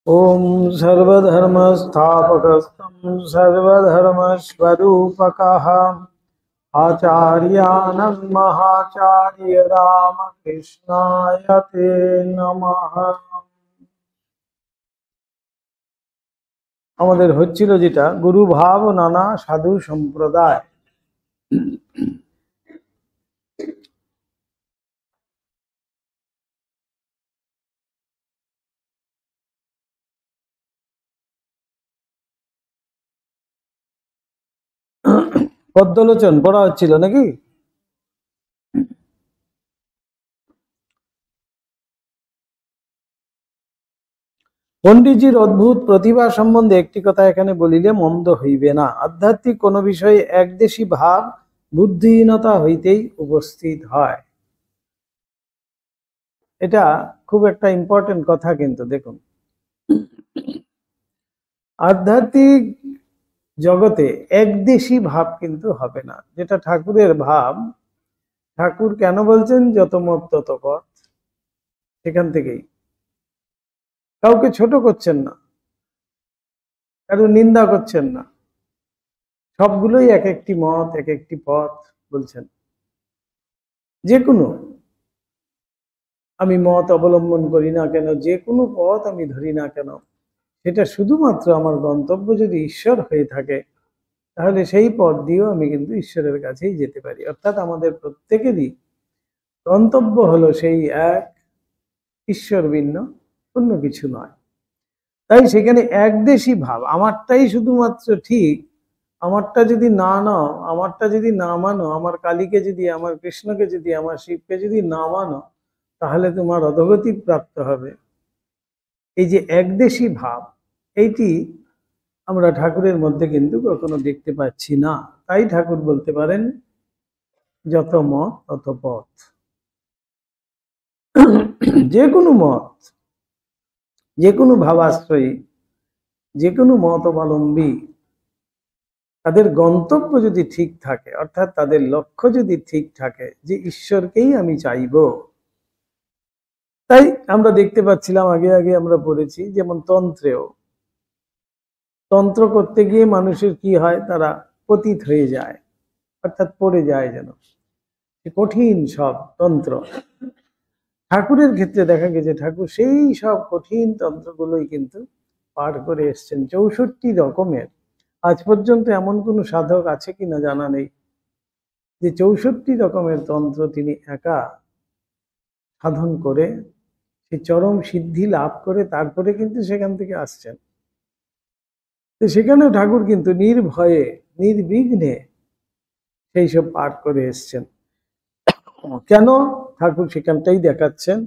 ओम सर्वधर्मस्थापकस्तं सर्वधर्मस्वरूपकः आचार्यानं महाचार्य रामकृष्णाय ते नमः। আমাদের হচ্ছিল যেটা গুরু ভাব নানা সাধু সম্প্রদায়। পদ্মলোচন পড়া হচ্ছিল নাকি? পণ্ডিতজির অদ্ভুত প্রতিভা সম্বন্ধে একটি কথা এখানে বলিলে মন্দ হইবে না। আধ্যাত্মিক কোন বিষয়ে একদেশী ভাব বুদ্ধিহীনতা হইতেই উপস্থিত হয়। এটা খুব একটা ইম্পর্টেন্ট কথা। কিন্তু দেখুন, আধ্যাত্মিক জগতে একদেশী ভাব কিন্তু হবে না, যেটা ঠাকুরের ভাব। ঠাকুর কেন বলছেন যত মত তত পথ, সেখান থেকেই কাউকে ছোট করছেন না, কারো নিন্দা করছেন না, সবগুলোই এক একটি মত এক একটি পথ বলছেন। যে কোনো আমি মত অবলম্বন করি না কেন, যে কোনো পথ আমি ধরি না কেন, সেটা শুধুমাত্র আমার গন্তব্য যদি ঈশ্বর হয়ে থাকে, তাহলে সেই পথ দিয়েও আমি কিন্তু ঈশ্বরের কাছেই যেতে পারি। অর্থাৎ আমাদের প্রত্যেকেরই গন্তব্য হলো সেই এক, ঈশ্বর ভিন্ন অন্য কিছু নয়। তাই সেখানে একদেশী ভাব, আমারটাই শুধুমাত্র ঠিক, আমারটা যদি না নাও, আমারটা যদি না মানো, আমার কালীকে যদি, আমার কৃষ্ণকে যদি, আমার শিবকে যদি না মানো, তাহলে তোমার অধোগতি প্রাপ্ত হবে। এই যে একদেশী ভাব, এইটি আমরা ঠাকুরের মধ্যে কিন্তু কখনো দেখতে পাচ্ছি না। তাই ঠাকুর বলতে পারেন যত মত তত পথ। যে কোনো মত, যে কোনো ভাবাশ্রয়ী, যে কোনো মত অবলম্বী, তাদের গন্তব্য যদি ঠিক থাকে, অর্থাৎ তাদের লক্ষ্য যদি ঠিক থাকে যে ঈশ্বরকেই আমি চাইব। তাই আমরা দেখতে পাচ্ছিলাম, আগে আগে আমরা পড়েছি, যেমন তন্ত্রেও, তন্ত্র করতে গিয়ে মানুষের কি হয়, তারা পতিত হয়ে যায়, অর্থাৎ পড়ে যায়, যেন কঠিন সব তন্ত্র। ঠাকুরের ক্ষেত্রে দেখা গেছে ঠাকুর সেই সব কঠিন তন্ত্রগুলোই কিন্তু পার করে এসছেন, 64 রকমের। আজ পর্যন্ত এমন কোনো সাধক আছে কিনা জানা নেই যে 64 রকমের তন্ত্র তিনি একা সাধন করে সেই চরম সিদ্ধি লাভ করে তারপরে কিন্তু সেখান থেকে আসছেন। তো সেখানেও ঠাকুর কিন্তু নির্ভয়ে নির্বিঘ্নে সেই সব পাঠ করে এসছেন। কেন? ঠাকুর সেখানটাই দেখাচ্ছেন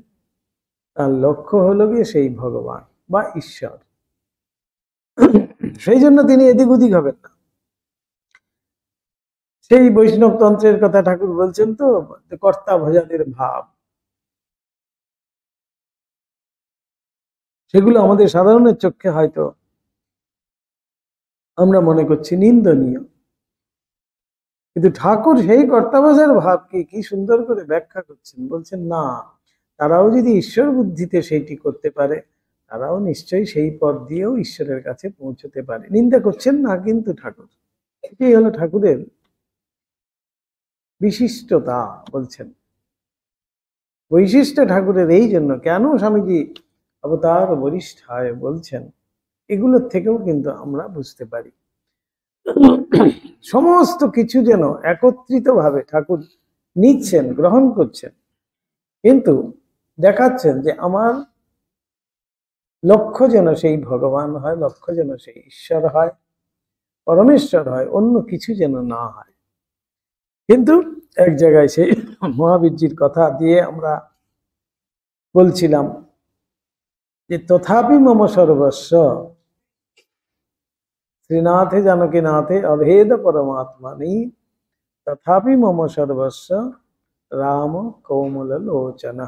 তার লক্ষ্য হলো গিয়ে সেই ভগবান বা ঈশ্বর। সেই জন্য তিনি এদিক ওদিক হবেন না। সেই বৈষ্ণব তন্ত্রের কথা ঠাকুর বলছেন তো, কর্তা ভজানের ভাব, সেগুলো আমাদের সাধারণের চোখে হয়তো আমরা মনে করছি নিন্দনীয়, কিন্তু ঠাকুর সেই কর্তাভজার ভাবকে কি সুন্দর করে ব্যাখ্যা করছেন। বলছেন না, তারাও যদি ঈশ্বর বুদ্ধিতে সেইটি করতে পারে, তারাও নিশ্চয়ই সেই পথ দিয়েও ঈশ্বরের কাছে পৌঁছতে পারে। নিন্দা করছেন না কিন্তু ঠাকুর। এটাই হলো ঠাকুরের বিশিষ্টতা। বলছেন বৈশিষ্ট্য ঠাকুরের এই জন্য, কেন স্বামীজি অবতার বরিষ্ঠায় বলছেন, এগুলোর থেকেও কিন্তু আমরা বুঝতে পারি সমস্ত কিছু যেন একত্রিত ভাবে ঠাকুর নিচ্ছেন, গ্রহণ করছেন, কিন্তু দেখাচ্ছেন যে আমার লক্ষ্য যেন সেই ভগবান হয়, লক্ষ্য যেন সেই ঈশ্বর হয়, পরমেশ্বর হয়, অন্য কিছু যেন না হয়। কিন্তু এক জায়গায় সেই মহাবীরজির কথা দিয়ে আমরা বলছিলাম যে তথাপি মম সর্বস্ব শ্রীনাথে জানকীনাথে অভেদ পরমাত্মানি তথাপি মম সর্বস্ব রাম কৌমল লোচন।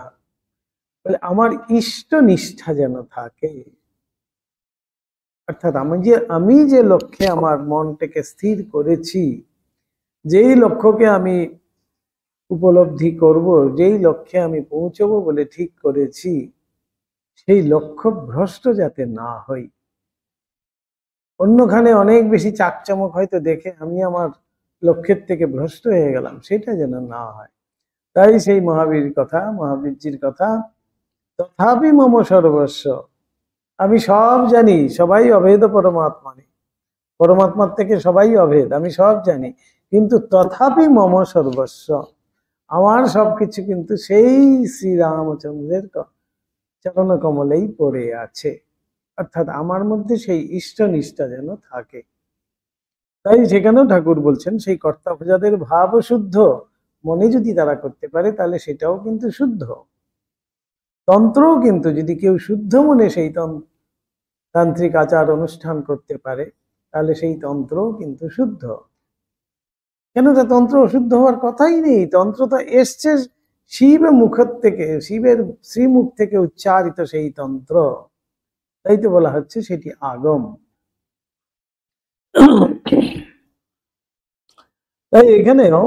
বলে আমার ইষ্ট নিষ্ঠা যেন থাকে, অর্থাৎ আমি যে লক্ষ্যে আমার মনটাকে স্থির করেছি, যেই লক্ষ্যকে আমি উপলব্ধি করব, যেই লক্ষ্যে আমি পৌঁছবো বলে ঠিক করেছি, সেই লক্ষ্য ভ্রষ্ট যাতে না হই। অন্যখানে অনেক বেশি চাকচমক হয়তো দেখে আমি আমার লক্ষ্যের থেকে ভ্রষ্ট হয়ে গেলাম, সেটা যেন না হয়। তাই সেই মহাবীরজির কথা, তথাপি মম সর্বস্ব, আমি সব জানি, সবাই অভেদ পরমাত্মা, পরমাত্মার থেকে সবাই অভেদ, আমি সব জানি, কিন্তু তথাপি মম সর্বস্ব, আমার সবকিছু কিন্তু সেই শ্রীরামচন্দ্রের চরণ কমলেই পড়ে আছে। অর্থাৎ আমার মধ্যে সেই ইষ্টনিষ্ঠা যেন থাকে। তাই সেখানেও ঠাকুর বলছেন সেই কর্তা প্রজাদের ভাব শুদ্ধ মনে যদি তারা করতে পারে, তাহলে সেটাও কিন্তু শুদ্ধ। তন্ত্রও কিন্তু যদি কেউ শুদ্ধ মনে সেই তান্ত্রিক আচার অনুষ্ঠান করতে পারে, তাহলে সেই তন্ত্রও কিন্তু শুদ্ধ। কেন তন্ত্র অশুদ্ধ হওয়ার কথাই নেই, তন্ত্র তো এসছে শিব মুখের থেকে, শিবের শ্রীমুখ থেকে উচ্চারিত সেই তন্ত্র, তাই তো বলা হচ্ছে সেটি আগম। তাই এখানেও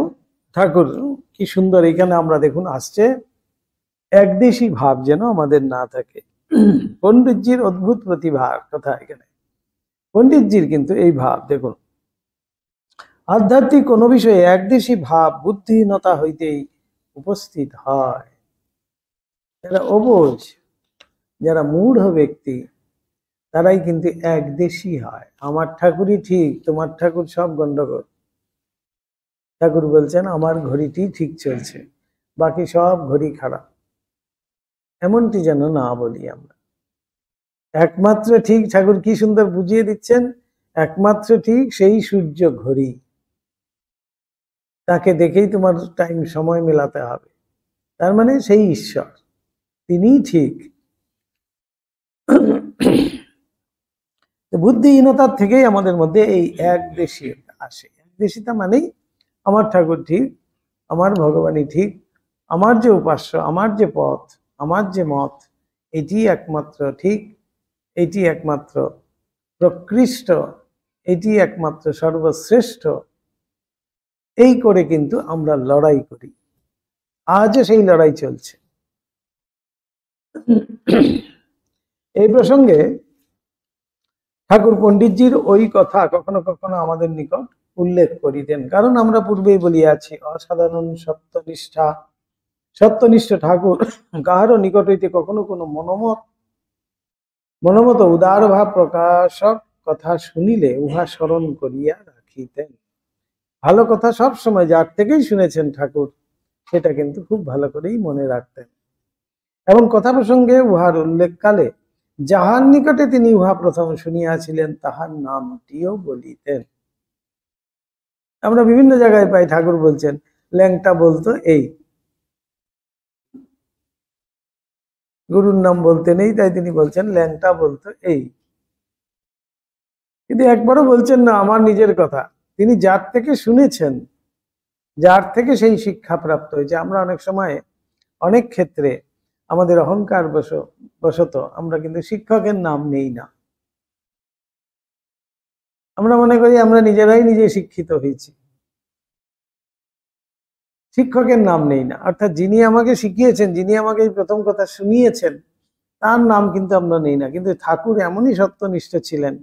ঠাকুর কি সুন্দর, এখানে আমরা দেখুন আসছে একদেশী ভাব যেন আমাদের না থাকে। পণ্ডিতজির অদ্ভুত প্রতিভার কথা এখানে, পণ্ডিতজির কিন্তু এই ভাব দেখুন, আধ্যাত্মিক কোন বিষয়ে একদেশী ভাব বুদ্ধিহীনতা হইতেই উপস্থিত হয়। যারা অবুঝ, যারা মূঢ় ব্যক্তি, তারাই কিন্তু একদেশী হয়। আমার ঠাকুরই ঠিক, তোমার ঠাকুর সব গন্ডগোল। ঠাকুর বলছেন আমার ঘড়িটি ঠিক চলছে, বাকি সব ঘড়ি খারাপ, এমনটি যেন না বলি আমরা। একমাত্র ঠিক ঠাকুর কি সুন্দর বুঝিয়ে দিচ্ছেন, একমাত্র ঠিক সেই সূর্য ঘড়ি, তাকে দেখেই তোমার টাইম সময় মেলাতে হবে, তার মানে সেই ঈশ্বর, তিনিই ঠিক। বুদ্ধিহীনতার থেকেই আমাদের মধ্যে এই একদেশীয়তা আসে। একদেশীতা মানেই আমার ঠাকুর ঠিক, আমার ভগবানই ঠিক, আমার যে উপাস্য, আমার যে পথ, আমার যে মত, এটি একমাত্র ঠিক, এটি একমাত্র প্রকৃষ্ট, এটি একমাত্র সর্বশ্রেষ্ঠ। এই করে কিন্তু আমরা লড়াই করি, আজও সেই লড়াই চলছে। এই প্রসঙ্গে ঠাকুর পণ্ডিতজির ওই কথা কখনো কখনো আমাদের নিকট উল্লেখ করিতেন, কারণ আমরা পূর্বেই বলিয়াছি অসাধারণ সত্যনিষ্ঠ ঠাকুর কাহারও নিকট হইতে কখনো কোনো মনোমত উদার ভাব প্রকাশক কথা শুনিলে উহা স্মরণ করিয়া রাখিতেন। ভালো কথা সব সময় যার থেকেই শুনেছেন ঠাকুর, সেটা কিন্তু খুব ভালো করেই মনে রাখতেন, এবং কথা প্রসঙ্গে উহার উল্লেখকালে যাহার নিকটে তিনি উহা প্রথম শুনিয়াছিলেন তাহার নামটিও বলিতেন। আমরা বিভিন্ন জায়গায় পাই ঠাকুর বলছেন ল্যাংটা বলতো এই, গুরুর নাম বলতে নেই, তাই তিনি বলছেন ল্যাংটা বলতো এই, কিন্তু একবারও বলছেন না আমার নিজের কথা। তিনি যার থেকে শুনেছেন, যার থেকে সেই শিক্ষা প্রাপ্ত হয়েছে। আমরা অনেক সময় অনেক ক্ষেত্রে আমাদের অহংকার বশত আমরা কিন্তু শিক্ষকের নাম নেই না, আমরা মনে করি আমরা নিজেরাই নিজে শিক্ষিত হয়েছি, শিক্ষকের নাম নেই না। অর্থাৎ যিনি আমাকে শিখিয়েছেন, যিনি আমাকে এই প্রথম কথা শুনিয়েছেন, তার নাম কিন্তু আমরা নেই না। কিন্তু ঠাকুর এমনই সত্যনিষ্ঠ ছিলেন,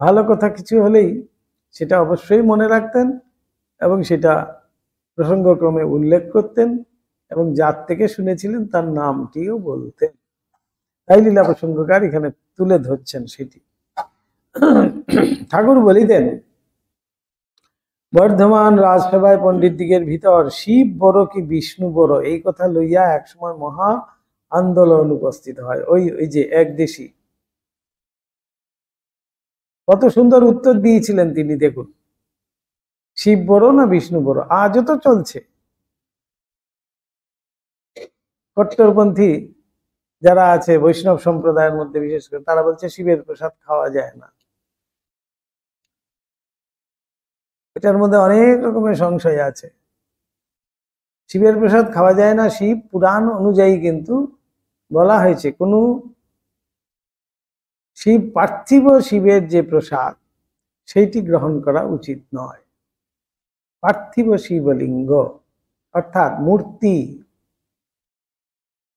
ভালো কথা কিছু হলেই সেটা অবশ্যই মনে রাখতেন এবং সেটা প্রসঙ্গক্রমে উল্লেখ করতেন, এবং যার থেকে শুনেছিলেন তার নামটিও বলতেন। তাই লীলা প্রসঙ্গকার এখানে তুলে ধরছেন সেটি। ঠাকুর বলিতেন বর্ধমান রাজসভায় পণ্ডিত দিগের ভিতর শিব বড় কি বিষ্ণু বড়, এই কথা লইয়া একসময় মহা আন্দোলন উপস্থিত হয়। ওই যে একদেশী কত সুন্দর উত্তর দিয়েছিলেন তিনি, দেখুন শিব বড় না বিষ্ণু বড়, আজও তো চলছে। কট্টরপন্থী যারা আছে বৈষ্ণব সম্প্রদায়ের মধ্যে বিশেষ করে, তারা বলছে শিবের প্রসাদ খাওয়া যায় না। এটার মধ্যে অনেক রকমের সংশয় আছে। শিবের প্রসাদ খাওয়া যায় না, শিব পুরাণ অনুযায়ী কিন্তু বলা হয়েছে কোনো শিব পার্থিব শিবের যে প্রসাদ সেইটি গ্রহণ করা উচিত নয়। পার্থিব শিবলিঙ্গ অর্থাৎ মূর্তি,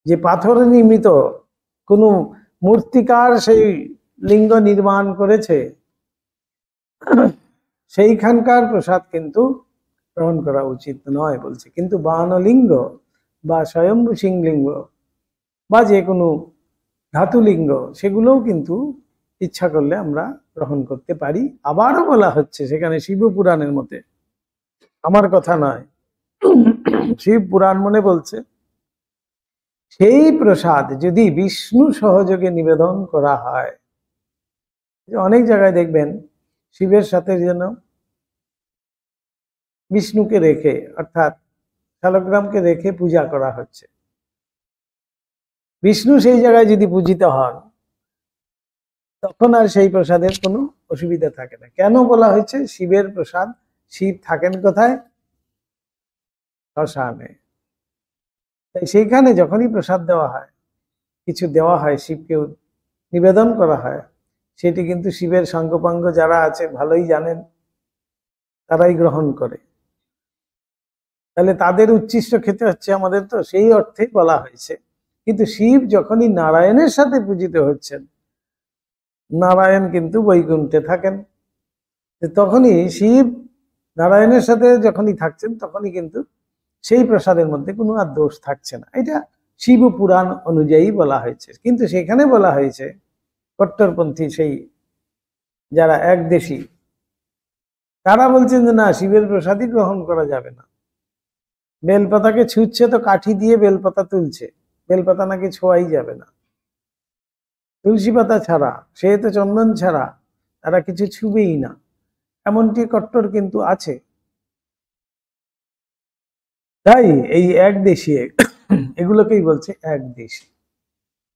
যে পাথরে নির্মিত কোনো মূর্তিকার সেই লিঙ্গ নির্মাণ করেছে, সেইখানকার প্রসাদ কিন্তু গ্রহণ করা উচিত নয় বলছে। কিন্তু বানলিঙ্গ বা স্বয়ম্ভু সিংলিঙ্গ বা যে কোনো ধাতুলিঙ্গ সেগুলোও কিন্তু ইচ্ছা করলে আমরা গ্রহণ করতে পারি। আবারও বলা হচ্ছে সেখানে শিব পুরাণের মতে, আমার কথা নয়, শিব পুরাণ মনে বলছে, সেই প্রসাদ যদি বিষ্ণু সহযোগে নিবেদন করা হয়, অনেক জায়গায় দেখবেন শিবের সাথে যেন বিষ্ণুকে রেখে অর্থাৎ শালগ্রামকে রেখে পূজা করা হচ্ছে। বিষ্ণু সেই জায়গায় যদি পূজিত হন তখন আর সেই প্রসাদের কোনো অসুবিধা থাকে না। কেন বলা হয়েছে শিবের প্রসাদ? শিব থাকেন কোথায়? শ্মশানে। তাই সেইখানে যখনই প্রসাদ দেওয়া হয়, কিছু দেওয়া হয়, শিবকে নিবেদন করা হয়, সেটি কিন্তু শিবের সাঙ্গপাঙ্গ যারা আছে ভালোই জানেন, তারাই গ্রহণ করে। তাহলে তাদের উচ্ছিষ্ট খেতে হচ্ছে আমাদের, তো সেই অর্থে বলা হয়েছে। কিন্তু শিব যখনই নারায়ণের সাথে পূজিত হচ্ছেন, নারায়ণ কিন্তু বৈকুণ্ঠে থাকেন, তখনই শিব নারায়ণের সাথে যখনই থাকছেন তখনই কিন্তু সেই প্রসাদের মধ্যে কোনো আর দোষ থাকছে না। এটা শিব পুরাণ অনুযায়ী বলা হয়েছে। কিন্তু সেখানে বলা হয়েছে কট্টরপন্থী সেই যারা একদেশী, তারা বলছেন যে না, শিবের প্রসাদই গ্রহণ করা যাবে না। বেলপাতাকে ছুঁচ্ছে তো কাঠি দিয়ে বেলপাতা তুলছে, বেলপাতা নাকি ছোঁয়াই যাবে না, তুলসী পাতা ছাড়া, সে তো চন্দন ছাড়া তারা কিছু ছুবেই না, এমনটি কট্টর কিন্তু আছে। তাই এই একদেশী, এগুলোকেই বলছে একদেশী।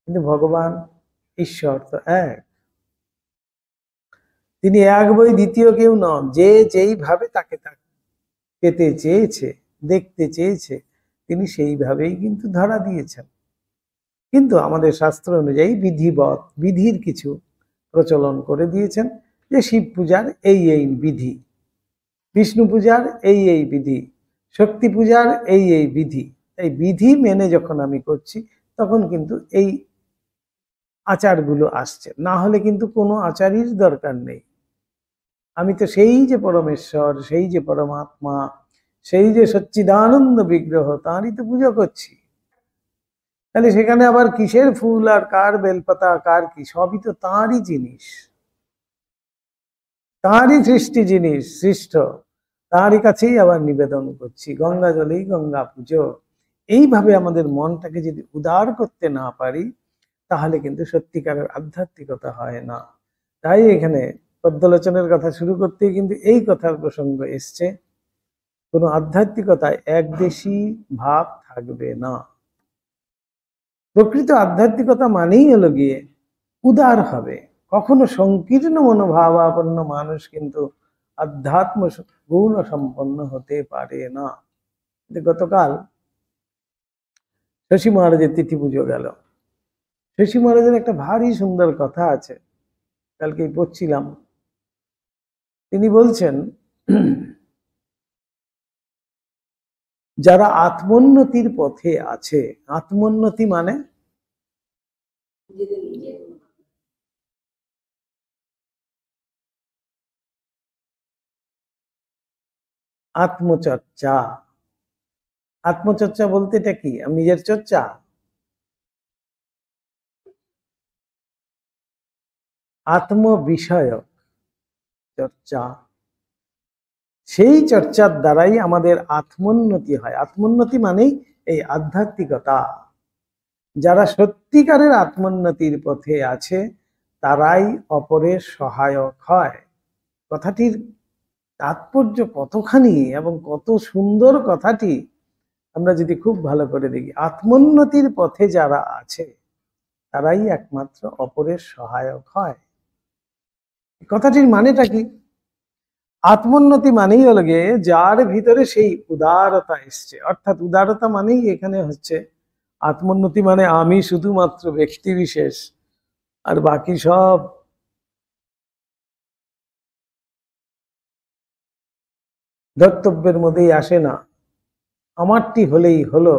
কিন্তু ভগবান ঈশ্বর তো এক, তিনি এক বই দ্বিতীয় কেউ নন। যে যেইভাবে তাকে পেতে চেয়েছে, দেখতে চেয়েছে, তিনি সেইভাবেই কিন্তু ধরা দিয়েছেন। কিন্তু আমাদের শাস্ত্র অনুযায়ী বিধিবৎ, বিধির কিছু প্রচলন করে দিয়েছেন, যে শিব পূজার এই এই বিধি, বিষ্ণু পূজার এই এই বিধি, শক্তি পূজার এই এই বিধি। এই বিধি মেনে যখন আমি করছি তখন কিন্তু এই আচারগুলো আসছে, না হলে কিন্তু কোনো আচারই দরকার নেই। আমি তো সেই যে পরমেশ্বর, সেই যে পরমাত্মা, সেই যে সচ্চিদানন্দ বিগ্রহ, তাঁরই তো পুজো করছি। তাহলে সেখানে আবার কিসের ফুল আর কার বেলপাতা, কার কি, সবই তো তাঁরই জিনিস, তাঁরই সৃষ্টি জিনিস, সৃষ্ট তাঁরই কাছেই আবার নিবেদন করছি। গঙ্গা জলেই গঙ্গা পুজো। এইভাবে আমাদের মনটাকে যদি উদার করতে না পারি, তাহলে কিন্তু সত্যিকারের আধ্যাত্মিকতা হয় না। তাই এখানে পদ্মলোচনের কথা শুরু করতেই কিন্তু এই কথার প্রসঙ্গ এসছে, কোনো আধ্যাত্মিকতায় একদেশী ভাব থাকবে না। প্রকৃত আধ্যাত্মিকতা মানেই হলো গিয়ে উদার হবে। কখনো সংকীর্ণ মনোভাবাপন্ন মানুষ কিন্তু আধ্যাত্ম গুণ সম্পন্ন হতে পারে না। গতকাল শশী মহারাজের তিথি পুজো গেল। শশী মহারাজের একটা ভারী সুন্দর কথা আছে, কালকেই পড়ছিলাম। তিনি বলছেন, যারা আত্মোন্নতির পথে আছে, আত্মোন্নতি মানে আত্মচর্চা। আত্মচর্চা বলতে এটা কি? নিজের চর্চা, আত্ম বিষয়ক চর্চা। সেই চর্চার দ্বারাই আমাদের আত্মোন্নতি হয়। আত্মোন্নতি মানেই এই আধ্যাত্মিকতা। যারা সত্যিকারের আত্মোন্নতির পথে আছে তারাই অপরের সহায়ক হয়। কথাটির তাৎপর্য কতখানি এবং কত সুন্দর কথাটি আমরা যদি খুব ভালো করে দেখি। আত্মোন্নতির পথে যারা আছে তারাই একমাত্র অপরের সহায়ক হয়। কথাটির মানেটা কি? আত্মোন্নতি মানেই হলো গিয়ে যার ভিতরে সেই উদারতা এসছে। অর্থাৎ উদারতা মানেই এখানে হচ্ছে আত্মোন্নতি মানে আমি শুধুমাত্র ব্যক্তি বিশেষ আর বাকি সব ধর্তব্যের মধ্যেই আসে না, আমারটি হলেই হলো,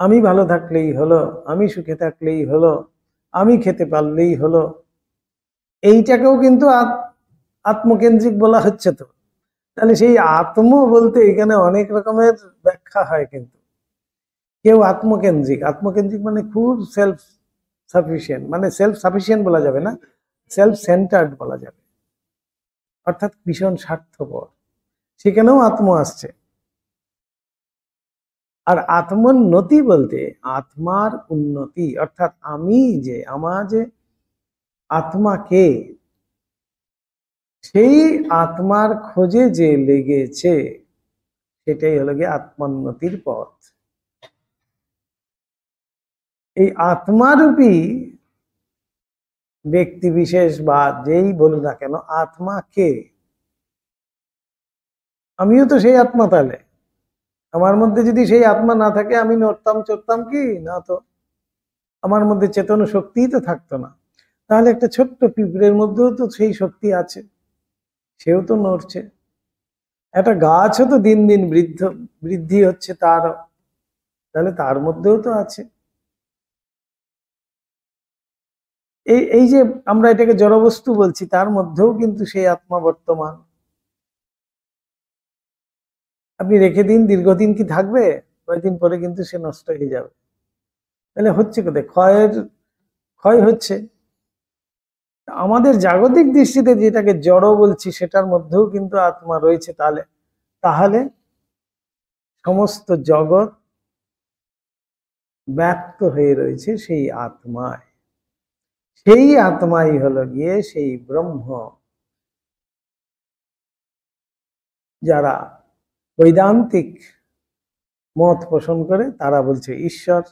আমি ভালো থাকলেই হলো, আমি সুখে থাকলেই হলো, আমি খেতে পারলেই হলো, এইটাকেও কিন্তু আত্মকেন্দ্রিক বলা হচ্ছে। তো তাহলে সেই আত্ম বলতে এখানে অনেক রকমের ব্যাখ্যা হয়। কিন্তু কেউ আত্মকেন্দ্রিক, আত্মকেন্দ্রিক মানে খুব সেলফ সাফিসিয়েন্ট, মানে সেলফ সাফিসিয়েন্ট বলা যাবে না, সেলফ সেন্টার্ড বলা যাবে, অর্থাৎ ভীষণ স্বার্থপর, সেখানেও আত্ম আসছে। আর আত্মোন্নতি বলতে আত্মার উন্নতি, অর্থাৎ আমি যে আমার যে আত্মাকে, সেই আত্মার খোঁজে যে লেগেছে, সেটাই হলো গিয়ে আত্মোন্নতির পথ। এই আত্মারূপী ব্যক্তি বিশেষ বা যেই বলুন না কেন, আত্মা কে? আমিও তো সেই আত্মা। তাহলে আমার মধ্যে যদি সেই আত্মা না থাকে, আমি নড়তাম চড়তাম কি না? তো আমার মধ্যে চেতন শক্তিই তো থাকতো না। তাহলে একটা ছোট্ট পিঁপড়ের মধ্যেও তো সেই শক্তি আছে, সেও তো নড়ছে। একটা গাছও তো দিন দিন বৃদ্ধি হচ্ছে তার, তাহলে তার মধ্যেও তো আছে। এই এই যে আমরা এটাকে জড়বস্তু বলছি, তার মধ্যেও কিন্তু সেই আত্মা বর্তমান। আপনি রেখে দিন, দীর্ঘদিন কি থাকবে? কয়েকদিন পরে কিন্তু সে নষ্ট হয়ে যাবে। তাহলে হচ্ছে কোথায় ক্ষয় হচ্ছে। আমাদের জাগতিক দৃষ্টিতে যেটাকে জড় বলছি, সেটার মধ্যেও কিন্তু আত্মা রয়েছে। তাহলে তাহলে সমস্ত জগৎ ব্যক্ত হয়ে রয়েছে সেই আত্মায়। সেই আত্মাই হলো গিয়ে সেই ব্রহ্ম। যারা বৈদান্তিক মত পোষণ করে তারা বলছে ঈশ্বর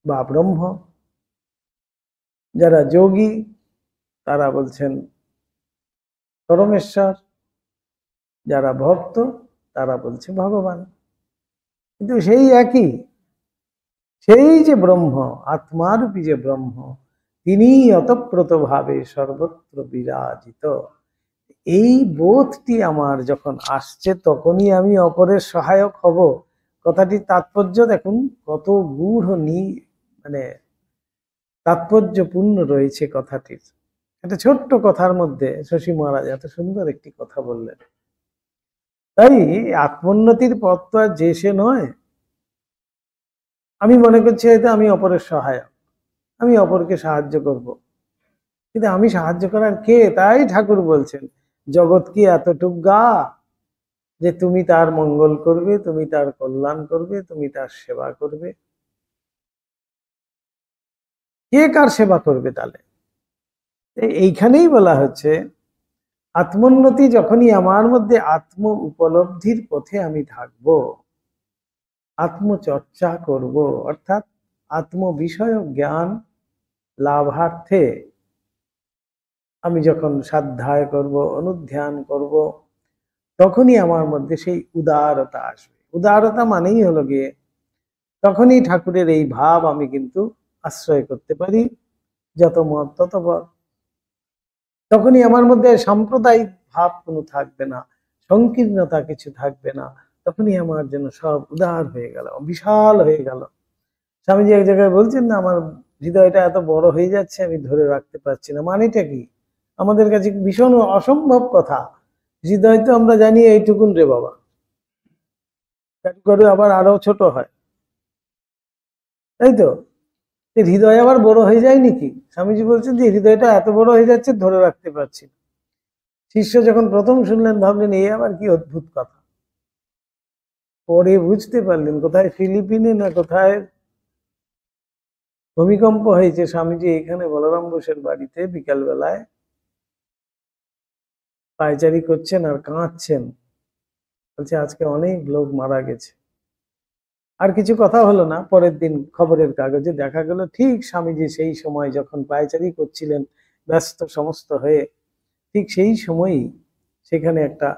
বা ব্রহ্ম। যারা যোগী তারা বলছেন পরমেশ্বর। যারা ভক্ত তারা বলছে ভগবান। কিন্তু সেই একই, সেই যে ব্রহ্ম, আত্মারূপী যে ব্রহ্ম, তিনি অতপ্রত ভাবে সর্বত্র বিরাজিত। এই বোধটি আমার যখন আসছে, তখনই আমি অপরের সহায়ক হব। কথাটির তাৎপর্য দেখুন কত গূঢ়, মানে তাৎপর্যপূর্ণ রয়েছে কথাটির। একটা ছোট্ট কথার মধ্যে শশী মহারাজ এত সুন্দর একটি কথা বললেন। তাই আত্মোন্নতির পথ তো আর যে সে নয়। আমি মনে করছি হয়তো আমি অপরের সহায়ক, আমি অপরকে সাহায্য করব, কিন্তু আমি সাহায্য করার কে? তাই ঠাকুর বলছেন, জগৎ কি এতটুক গা যে তুমি তার মঙ্গল করবে, তুমি তার কল্যাণ করবে, তুমি তার সেবা করবে? কে কার সেবা করবে? তাহলে এইখানেই বলা হচ্ছে, আত্মোন্নতি যখনই আমার মধ্যে, আত্ম উপলব্ধির পথে আমি থাকব, আত্মচর্চা করব, অর্থাৎ আত্ম বিষয়ক জ্ঞান লাভার্থে আমি যখন সাধ্যায় করব, অনুধ্যান করব, তখনই আমার মধ্যে সেই উদারতা আসবে। উদারতা মানেই হলো গিয়ে, তখনই ঠাকুরের এই ভাব আমি কিন্তু আশ্রয় করতে পারি, যত মত তত বল। তখনই আমার মধ্যে সাম্প্রদায়িক ভাব কোনো থাকবে না, সংকীর্ণতা কিছু থাকবে না। তখনই আমার জন্য সব উদার হয়ে গেল, বিশাল হয়ে গেল। স্বামীজি এক জায়গায় বলছেন না, আমার হৃদয়টা এত বড় হয়ে যাচ্ছে, আমি ধরে রাখতে পারছি না। মানেটা কি? আমাদের কাছে ভীষণ অসম্ভব কথা। হৃদয় তো আমরা জানি এইটুকুন রে বাবা, করে আবার আরো ছোট হয়, তাই তো? হৃদয় আবার বড় হয়ে যায় নাকি? স্বামীজি বলছেন যে হৃদয়টা এত বড় হয়ে যাচ্ছে, ধরে রাখতে পারছি না। শিষ্য যখন প্রথম শুনলেন, ভাবলেন এই আবার কি অদ্ভুত কথা। পরে বুঝতে পারলেন কোথায় ফিলিপিনে না কোথায় ভূমিকম্প হয়েছে। স্বামীজি এখানে বলরাম বোসের বাড়িতে বিকাল বেলায় পায়চারি করছেন আর কাঁদছেন। বলছে আজকে অনেক লোক মারা গেছে। আর কিছু কথা হলো না। পরের দিন খবরের কাগজে দেখা গেল, ঠিক স্বামীজি সেই সময় যখন পায়চারি করছিলেন, ব্যস্ত সমস্ত হয়ে, ঠিক সেই সময়ই সেখানে একটা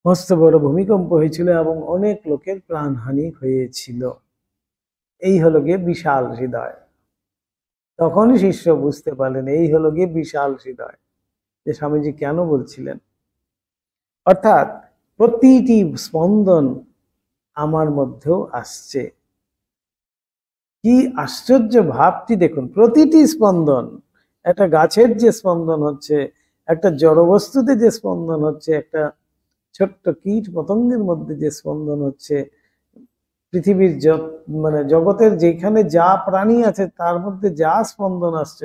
মস্ত বড় ভূমিকম্প হয়েছিল এবং অনেক লোকের প্রাণহানি হয়েছিল। এই হলো গিয়ে বিশাল হৃদয়। তখনই শিষ্য বুঝতে পারলেন এই হলো গিয়ে বিশাল হৃদয়, যে স্বামীজি কেন বলছিলেন। অর্থাৎ প্রতিটি স্পন্দন আমার মধ্যেও আসছে, কি আশ্চর্য ভাবটি দেখুন, প্রতিটি স্পন্দন, একটা গাছের যে স্পন্দন হচ্ছে, একটা জড়বস্তুতে যে স্পন্দন হচ্ছে, একটা ছোট্ট কীট পতঙ্গের মধ্যে যে স্পন্দন হচ্ছে, পৃথিবীর মানে জগতের যেখানে যা প্রাণী আছে তার মধ্যে যা স্পন্দন আসছে,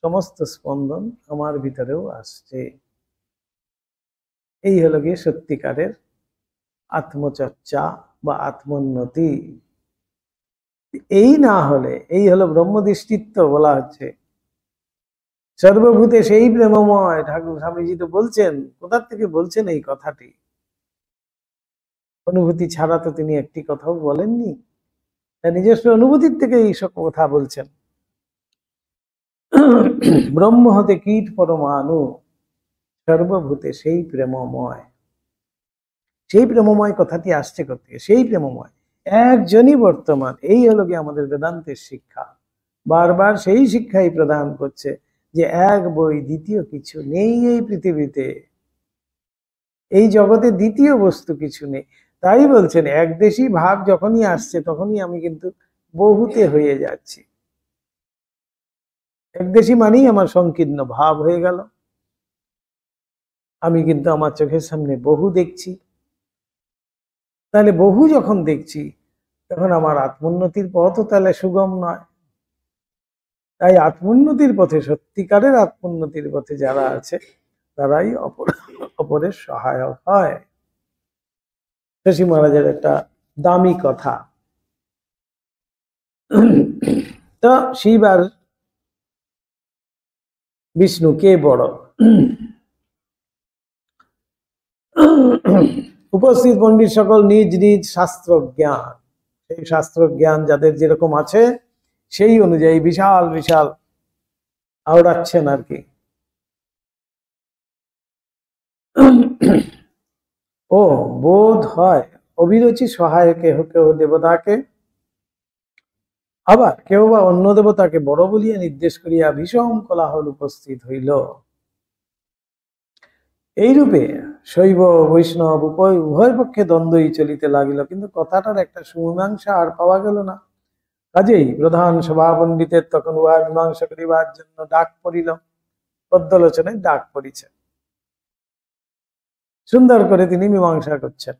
সমস্ত স্পন্দন আমার ভিতরেও আসছে। এই হলো গিয়ে সত্যিকারের আত্মচর্চা বা আত্মোন্নতি। এই না হলে, এই হলো ব্রহ্মদৃষ্টিত্ব বলা হচ্ছে। সর্বভূতে সেই প্রেমময়, ঠাকুর স্বামীজি তো বলছেন। কোথা থেকে বলছেন এই কথাটি? অনুভূতি ছাড়া তো তিনি একটি কথাও বলেননি, তার নিজস্ব অনুভূতির থেকে এইসব কথা বলছেন। ব্রহ্ম হতে কীট পরমাণু, সর্বভূতে সেই প্রেমময়। সেই প্রেমময় কথাটি আসছে কোথেকে? সেই প্রেমময় একজনই বর্তমান। এই হলো কি আমাদের বেদান্তের শিক্ষা। বারবার সেই শিক্ষাই প্রদান করছে যে এক বই, দ্বিতীয় কিছু নেই এই পৃথিবীতে, এই জগতে দ্বিতীয় বস্তু কিছু নেই। তাই বলছেন একদেশী ভাব যখনই আসছে তখনই আমি কিন্তু বহুতে হয়ে যাচ্ছি। একদেশী মানেই আমার সংকীর্ণ ভাব হয়ে গেল। আমি কিন্তু আমার চোখের সামনে বহু দেখছি। তাহলে বহু যখন দেখছি তখন আমার আত্মোন্নতির পথও তাহলে সুগম নয়। তাই আত্মোন্নতির পথে, সত্যিকারের আত্মোন্নতির পথে যারা আছে তারাই অপরের সহায়ক হয়। শশী মহারাজের একটা দামি কথা। তো শিব আর বিষ্ণু কে বড়? উপস্থিত পণ্ডিত সকল নিজ নিজ শাস্ত্র জ্ঞান, সেই শাস্ত্র জ্ঞান যাদের যেরকম আছে সেই অনুযায়ী বিশাল বিশাল আওড়াচ্ছেন আর কি। ও বোধ হয় অভিরুচি সহায় কেহ কেহ দেবতাকে, আবার কেউ বা অন্য দেবতাকে বড় বলিয়া নির্দেশ করিয়া ভীষণ কোলাহল উপস্থিত হইল। এইরূপে শৈব বৈষ্ণব উভয় পক্ষে দ্বন্দ্বই চলিতে লাগিল, কিন্তু কথাটার একটা সুমীমাংসা আর পাওয়া গেল না। কাজেই প্রধান সভা পণ্ডিতের তখন উহা মীমাংসা করিবার জন্য ডাক পড়িল। পদ্মলোচনের ডাক পড়িছে, সুন্দর করে তিনি মীমাংসা করছেন।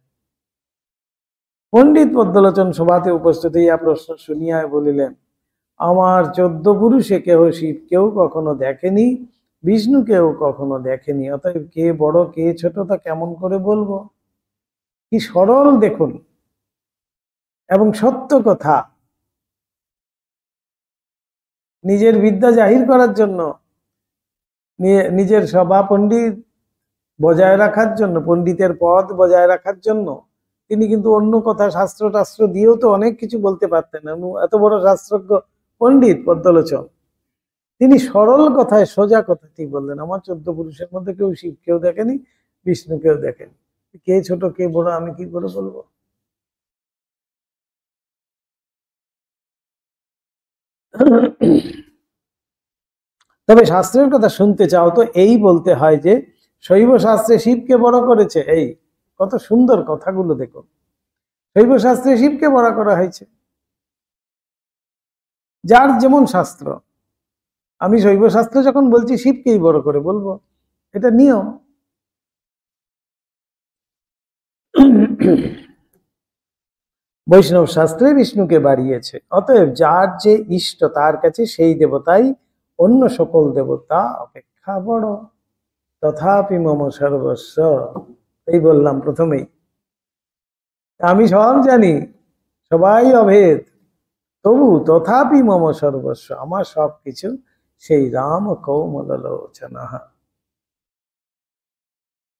পণ্ডিত পদ্মলোচন সভাতে উপস্থিত হইয়া প্রশ্ন শুনিয়া বলিলেন, আমার 14 পুরুষে কেহ শিব কেউ কখনো দেখেনি, বিষ্ণু কেউ কখনো দেখেনি, অতএব কে বড় কে ছোট তা কেমন করে বলবো? কি সরল দেখুন, এবং সত্য কথা। নিজের বিদ্যা জাহির করার জন্য, নিজের সভা পণ্ডিত বজায় রাখার জন্য, পণ্ডিতের পদ বজায় রাখার জন্য তিনি কিন্তু অন্য কথা শাস্ত্র টাস্ত্র দিয়েও তো অনেক কিছু বলতে পারতেন। এত বড় শাস্ত্রজ্ঞ পণ্ডিত পদ্মলোচন, তিনি সরল কথায় সোজা কথা ঠিক বললেন, আমার 14 পুরুষের মধ্যে কেউ শিব কেউ দেখেনি, বিষ্ণু কেউ দেখেনি, কে ছোট কে বড় আমি কি করে বলবো? তবে শাস্ত্রের কথা শুনতে চাও তো এই বলতে হয় যে শৈব শাস্ত্রে শিবকে বড় করেছে। এই কত সুন্দর কথাগুলো দেখুন, শৈব শাস্ত্রে শিবকে বড় করা হয়েছে। যার যেমন শাস্ত্র, আমি শৈব শাস্ত্র যখন বলছি শিবকেই বড় করে বলবো, এটা নিয়ম। বৈষ্ণব শাস্ত্রে বিষ্ণুকে বাড়িয়েছে, অতএব যার যে ইষ্ট তার কাছে সেই দেবতাই অন্য সকল দেবতা অপেক্ষা বড়। তথাপি মম সর্বস্ব, এই বললাম প্রথমেই, আমি সব জানি, সবাই অভেদ, তবু তথাপি মম সর্বস্ব, আমার সবকিছু সেই রাম কৌমলোচনা।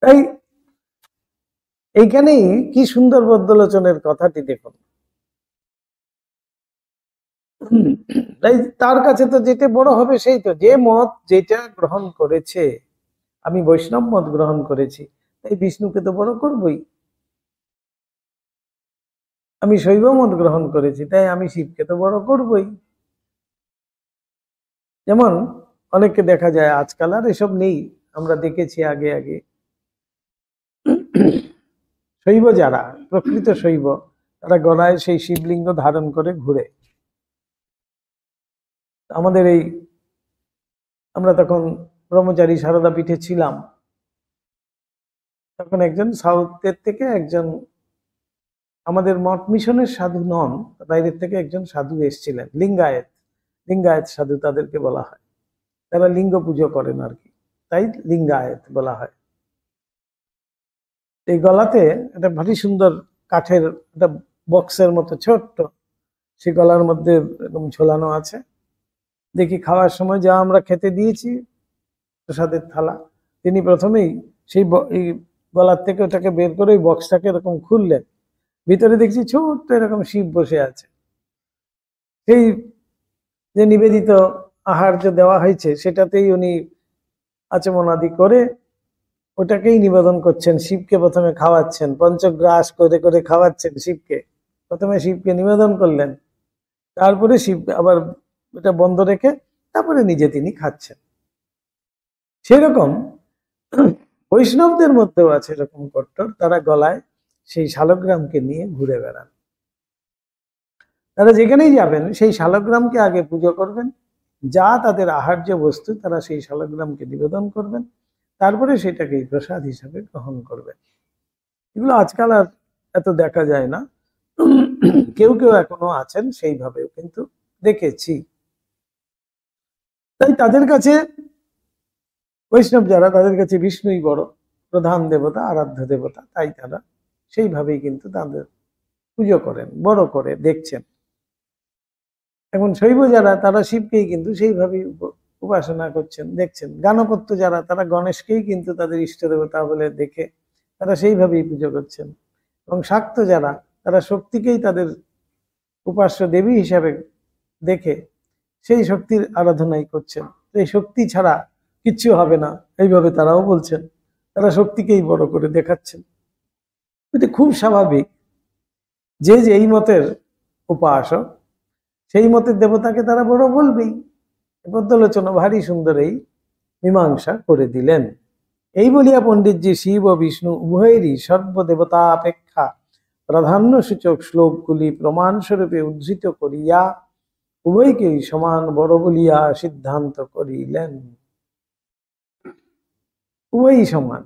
তাই এইখানেই কি সুন্দর পদ্মলোচনের কথাটি দেখুন। তাই তার কাছে তো যেটা বড় হবে সেই তো, যে মত যেটা গ্রহণ করেছে। আমি বৈষ্ণব মত গ্রহণ করেছি, তাই বিষ্ণুকে তো বড় করবই। আমি শৈব মত গ্রহণ করেছি, তাই আমি শিবকে তো বড় করবই। যেমন অনেককে দেখা যায়, আজকাল আর এসব নেই, আমরা দেখেছি আগে আগে, শৈব যারা প্রকৃত শৈব তারা গলায় সেই শিবলিঙ্গ ধারণ করে ঘুরে। আমাদের এই আমরা তখন ব্রহ্মচারী সারদা পীঠে ছিলাম, তখন একজন সাউথের থেকে একজন, আমাদের মঠ মিশনের সাধু নন, বাইরের থেকে একজন সাধু এসেছিলেন, লিঙ্গায়েত, লিঙ্গায়েত সাধু তাদেরকে বলা হয়, তারা লিঙ্গ পুজো করেন আর কি, তাই লিঙ্গায়েত বলা হয়। এই গলাতে একটা ভারী সুন্দর কাঠের একটা বক্সের মতো ছোট্ট, সেই গলার মধ্যে এরকম ঝোলানো আছে। দেখি খাওয়ার সময় যা আমরা খেতে দিয়েছি প্রসাদের থালা, তিনি প্রথমেই সেই এই গলার থেকে ওটাকে বের করে ওই বক্সটাকে এরকম খুললেন, ভিতরে দেখছি ছোট্ট এরকম শিব বসে আছে। সেই যে নিবেদিত আহার যে দেওয়া হয়েছে সেটাতেই উনি আচমনাদি করে ওটাকেই নিবেদন করছেন, শিবকে প্রথমে খাওয়াচ্ছেন, পঞ্চগ্রাস করে করে খাওয়াচ্ছেন শিবকে। প্রথমে শিবকে নিবেদন করলেন, তারপরে শিব আবার এটা বন্ধ রেখে তারপরে নিজে তিনি খাচ্ছেন। সেরকম বৈষ্ণবদের মধ্যেও আছে এরকম কট্টর, তারা গলায় সেই শালগ্রামকে নিয়ে ঘুরে বেড়ান। তারা যেখানেই যাবেন সেই শালগ্রামকে আগে পুজো করবেন, যা তাদের আহার্য বস্তু তারা সেই শালগ্রামকে নিবেদন করবেন, তারপরে সেটাকে প্রসাদ হিসাবে গ্রহণ করবেন। এগুলো আজকাল আর এত দেখা যায় না, কেউ কেউ এখনো আছেন সেইভাবেও কিন্তু দেখেছি। তাই তাদের কাছে বৈষ্ণব যারা, তাদের কাছে বিষ্ণুই বড় প্রধান দেবতা, আরাধ্য দেবতা, তাই তারা সেইভাবেই কিন্তু তাদের পুজো করেন, বড় করে দেখছেন। এখন শৈব যারা, তারা শিবকেই কিন্তু সেইভাবেই উপাসনা করছেন, দেখছেন। গানপত্য যারা, তারা গণেশকেই কিন্তু তাদের ইষ্ট দেবতা বলে দেখে তারা সেইভাবেই পুজো করছেন। এবং শাক্ত যারা, তারা শক্তিকেই তাদের উপাস্য দেবী হিসাবে দেখে সেই শক্তির আরাধনাই করছেন। এই শক্তি ছাড়া কিচ্ছু হবে না, এইভাবে তারাও বলছেন, তারা শক্তিকেই বড় করে দেখাচ্ছেন। এটা খুব স্বাভাবিক, যে এই মতের উপাসক সেই মতের দেবতাকে তারা বড় বলবেই। পদ্মালোচনা ভারী সুন্দর এই মীমাংসা করে দিলেন। এই বলিয়া পণ্ডিতজি শিব ও বিষ্ণু উভয়েরই সর্বদেবতা অপেক্ষা প্রাধান্য সূচক শ্লোকগুলি প্রমাণস্বরূপে উদ্ধৃত করিয়া উভয়কেই সমান বড় বলিয়া সিদ্ধান্ত করিলেন। উভয়ই সমান,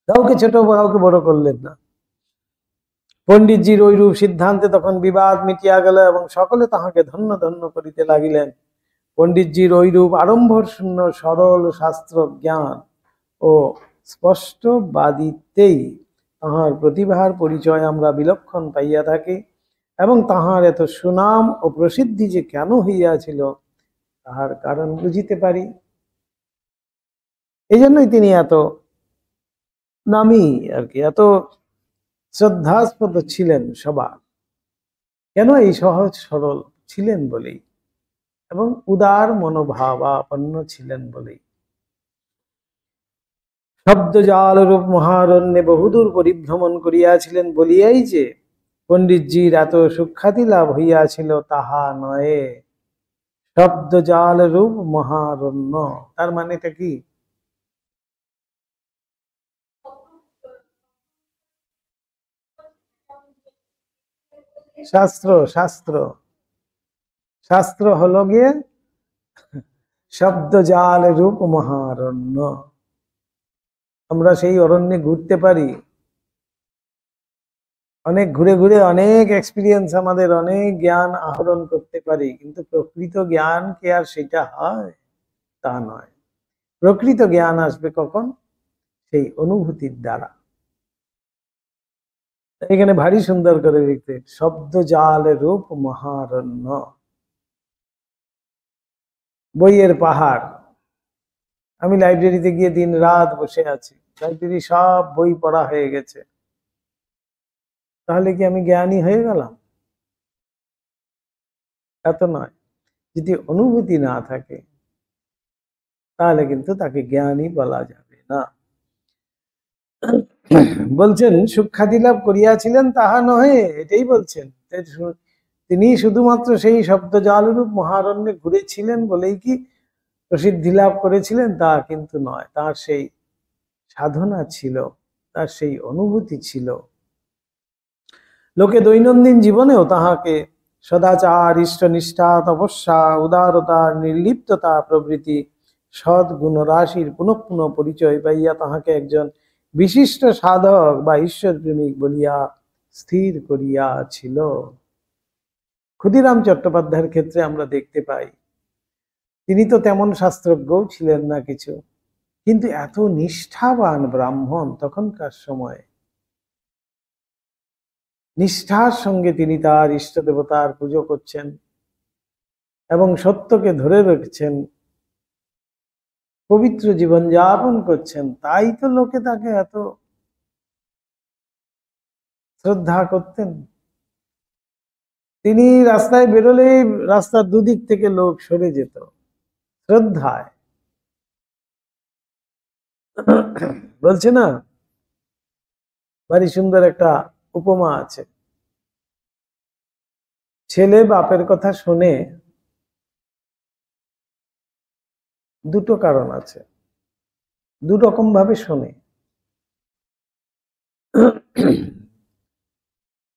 কাউকে ছোট কাউকে বড় করলেন না। পণ্ডিতজির ওইরূপ সিদ্ধান্তে তখন বিবাদ মিটিয়া গেল এবং সকলে তাহাকে ধন্য ধন্য করিতে লাগিলেন। পণ্ডিতজির ওইরূপ আড়ম্বর শূন্য সরল শাস্ত্র জ্ঞান ও স্পষ্টবাদিতেই তাহার প্রতিভার পরিচয় আমরা বিলক্ষণ পাইয়া থাকি, এবং তাহার এত সুনাম ও প্রসিদ্ধি যে কেন হইয়াছিল তাহার কারণ বুঝিতে পারি। এই জন্যই তিনি এত নামী আর কি, এত শ্রদ্ধাস্পদ ছিলেন সবার। কেন? এই সহজ সরল ছিলেন বলেই, এবং উদার মনোভাবাপন্ন ছিলেন বলেই। শব্দজাল রূপ মহারণ্যে বহুদূর পরিভ্রমণ করিয়াছিলেন বলিয়াই যে পণ্ডিতজির এত সুখ্যাতি লাভ হইয়াছিল তাহা নয়। শব্দজাল রূপ মহারণ্য, তার মানেটা কি? শাস্ত্র, শাস্ত্র, শাস্ত্র হলো গিয়ে শব্দজাল রূপ মহারণ্য। আমরা সেই অরণ্যে ঘুরতে পারি, অনেক ঘুরে ঘুরে অনেক এক্সপিরিয়েন্স, আমাদের অনেক জ্ঞান আহরণ করতে পারি, কিন্তু প্রকৃত জ্ঞান কি আর সেটা হয়? তা নয়। প্রকৃত জ্ঞান আসবে কখন? সেই অনুভূতির দ্বারা। এখানে ভারী সুন্দর করে লিখতে, শব্দ জাল রূপ মহারণ্য। বইয়ের পাহাড়। আমি লাইব্রেরিতে গিয়ে দিন রাত বসে আছি, লাইব্রেরি সব বই পড়া হয়ে গেছে, তাহলে কি আমি জ্ঞানী হয়ে গেলাম? এত নয়। যদি অনুভূতি না থাকে তাহলে কিন্তু তাকে জ্ঞানী বলা যাবে না। বলছেন সুখ্যাতি লাভ করিয়াছিলেন তাহা নহে, এটাই বলছেন। তিনি শুধুমাত্র সেই শব্দ জালরূপ মহারণ্যে ঘুরেছিলেন বলেই কি প্রসিদ্ধি লাভ করেছিলেন তা কিন্তু নয়। তার সেই সাধনা ছিল, তার সেই অনুভূতি ছিল। লোকে দৈনন্দিন জীবনেও তাহাকে সদাচার, ইষ্টনিষ্ঠা, তপস্যা, উদারতা, নির্লিপ্ততা প্রভৃতি সদ্গুণ রাশির পুনঃ পুনঃ পরিচয় পাইয়া তাহাকে একজন বিশিষ্ট সাধক বা ঈশ্বর প্রেমিক বলিয়া স্থির করিয়াছিল। ক্ষুদিরাম চট্টোপাধ্যায়ের ক্ষেত্রে আমরা দেখতে পাই, তিনি তো তেমন শাস্ত্রজ্ঞও ছিলেন না কিছু, কিন্তু এত নিষ্ঠাবান ব্রাহ্মণ তখনকার সময়ে, নিষ্ঠার সঙ্গে তিনি তার ইষ্ট দেবতার পুজো করছেন এবং সত্যকে ধরে রেখেছেন, পবিত্র জীবন যাপন করছেন, তাই তো লোকে তাকে এত শ্রদ্ধা করতেন। তিনি রাস্তায় বেরোলেই রাস্তার দুদিক থেকে লোক সরে যেত শ্রদ্ধায়। বলছে না, ভারী সুন্দর একটা উপমা আছে। ছেলে বাপের কথা শুনে দুটো কারণ আছে, দু রকম ভাবে শোনে।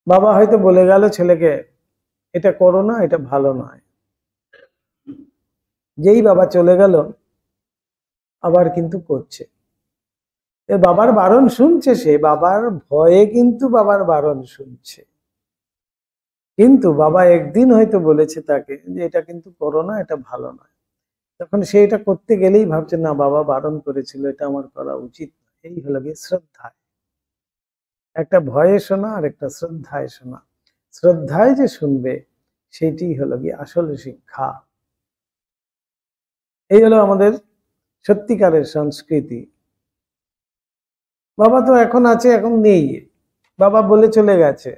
বাবা হয়তো বলে গেল ছেলেকে, এটা করো না, এটা ভালো নয়। যেই বাবা চলে গেল আবার কিন্তু করছে। বাবার বারণ শুনছে, সে বাবার ভয়ে কিন্তু বাবার বারণ শুনছে, কিন্তু বাবা একদিন হয়তো বলেছে তাকে যে এটা কিন্তু করো না, এটা ভালো নয়। তখন সে এটা করতে গেলেই ভাবছে, না বাবা বারণ করেছিল, এটা আমার করা উচিত। এই হলো গিয়ে শ্রদ্ধায়, একটা ভয়ে শোনা আর একটা শ্রদ্ধায় শোনা। শ্রদ্ধায় যে শুনবে সেটি হলো গিয়ে আসলে শিক্ষা। এই হলো আমাদের সত্যিকারের সংস্কৃতি। বাবা তো এখন আছে, এখন নেই, বাবা বলে চলে গেছে।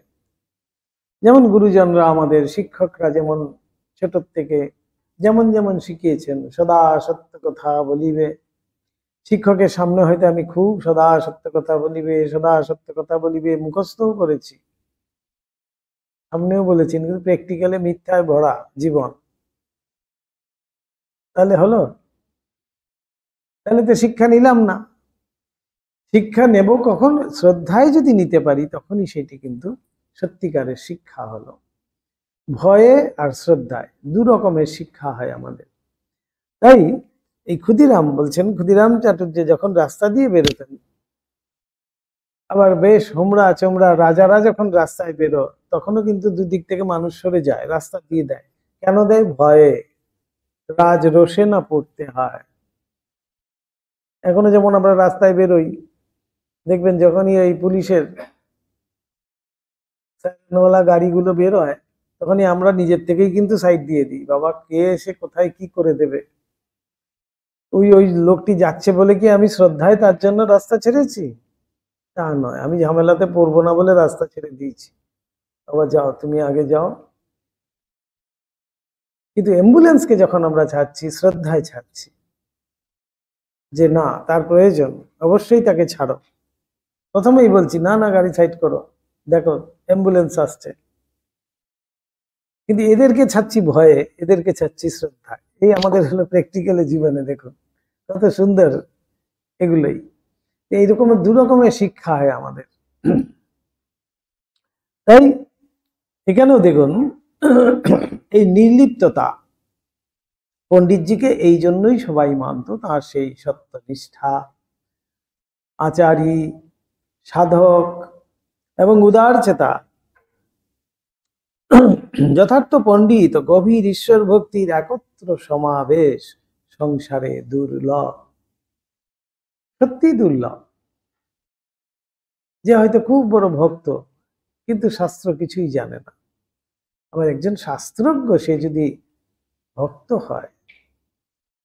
যেমন গুরুজনরা, আমাদের শিক্ষকরা যেমন ছোট থেকে যেমন যেমন শিখিয়েছেন, সদা সত্য কথা বলিবে। শিক্ষকের সামনে হয়তো আমি খুব সদা সত্য কথা বলিবে, সদা সত্য কথা বলিবে মুখস্থও করেছি, সামনেও বলেছেন, কিন্তু প্র্যাকটিক্যালে মিথ্যায় ভরা জীবন। তাহলে হলো? তাহলে তো শিক্ষা নিলাম না। শিক্ষা নেব কখন? শ্রদ্ধায় যদি নিতে পারি তখনই সেটি কিন্তু সত্যিকারের শিক্ষা হলো। ভয়ে আর শ্রদ্ধায় দু রকমের শিক্ষা হয় আমাদের। তাই এই ক্ষুদিরাম বলছেন, ক্ষুদিরাম চাটুর্য যখন রাস্তা দিয়ে বেরোতেন, আবার বেশ হোমরা চোমরা রাজারা যখন রাস্তায় বেরো, তখনও কিন্তু দুদিক থেকে মানুষ সরে যায়, রাস্তা দিয়ে দেয়। কেন দেয়? ভয়ে, রাজ রোষে না পড়তে হয়। এখনো যেমন আমরা রাস্তায় বেরোই, দেখবেন যখনই এই পুলিশের সাইরেনওয়ালা গাড়িগুলো বের হয়, তখনই আমরা নিজের থেকেই কিন্তু সাইড দিয়ে দিই, বাবা কে এসে কোথায় কি করে দেবে। ওই ওই লোকটি যাচ্ছে বলে কি আমি শ্রদ্ধায় তার জন্য রাস্তা ছেড়েছি? তা নয়, আমি ঝামেলাতে পড়বো না বলে রাস্তা ছেড়ে দিয়েছি। বাবা যাও, তুমি আগে যাও। কিন্তু অ্যাম্বুলেন্সকে যখন আমরা ছাড়ছি, শ্রদ্ধায় ছাড়ছি, যে না তার প্রয়োজন, অবশ্যই তাকে ছাড়ো। প্রথমেই বলছি, না না গাড়ি সাইড করো, দেখো অ্যাম্বুলেন্স আসছে। কিন্তু এদেরকে ছাড়ছি ভয়ে, এদেরকে ছাড়ছি শ্রদ্ধায়। এই আমাদের হলো প্র্যাকটিক্যালি জীবনে, দেখুন কত সুন্দর এগুলোই। এইরকম দু রকমের শিক্ষা হয় আমাদের। তাই এখানেও দেখুন এই নির্লিপ্ততা, পণ্ডিতজিকে এই জন্যই সবাই মানত, তার সেই সত্যনিষ্ঠা, আচারী, সাধক এবং উদার চেতা। যথার্থ পণ্ডিত গভীর ঈশ্বর ভক্তির একত্র সমাবেশ সংসারে দুর্লভ, সত্যি দুর্লভ। যে হয়তো খুব বড় ভক্ত কিন্তু শাস্ত্র কিছুই জানে না, আবার একজন শাস্ত্রজ্ঞ সে যদি ভক্ত হয়,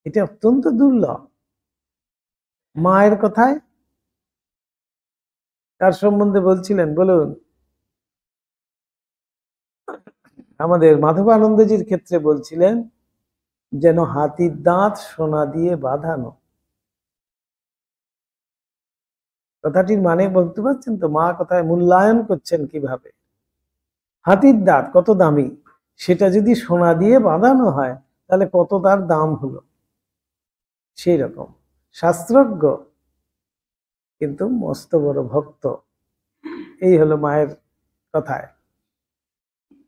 এটা অত্যন্ত দুর্লভ। মায়ের কথায় কার সম্বন্ধে বলছিলেন বলুন? আমাদের মাধবানন্দজির ক্ষেত্রে বলছিলেন, যেন হাতির দাঁত সোনা দিয়ে বাঁধানো। কথাটির মানে বলতে পারছেন তো? মা কথায় মূল্যায়ন করছেন কিভাবে। হাতির দাঁত কত দামি, সেটা যদি সোনা দিয়ে বাঁধানো হয় তাহলে কত তার দাম হলো। সেই রকম শাস্ত্রজ্ঞ কিন্তু মস্ত বড় ভক্ত। এই হলো মায়ের কথায়।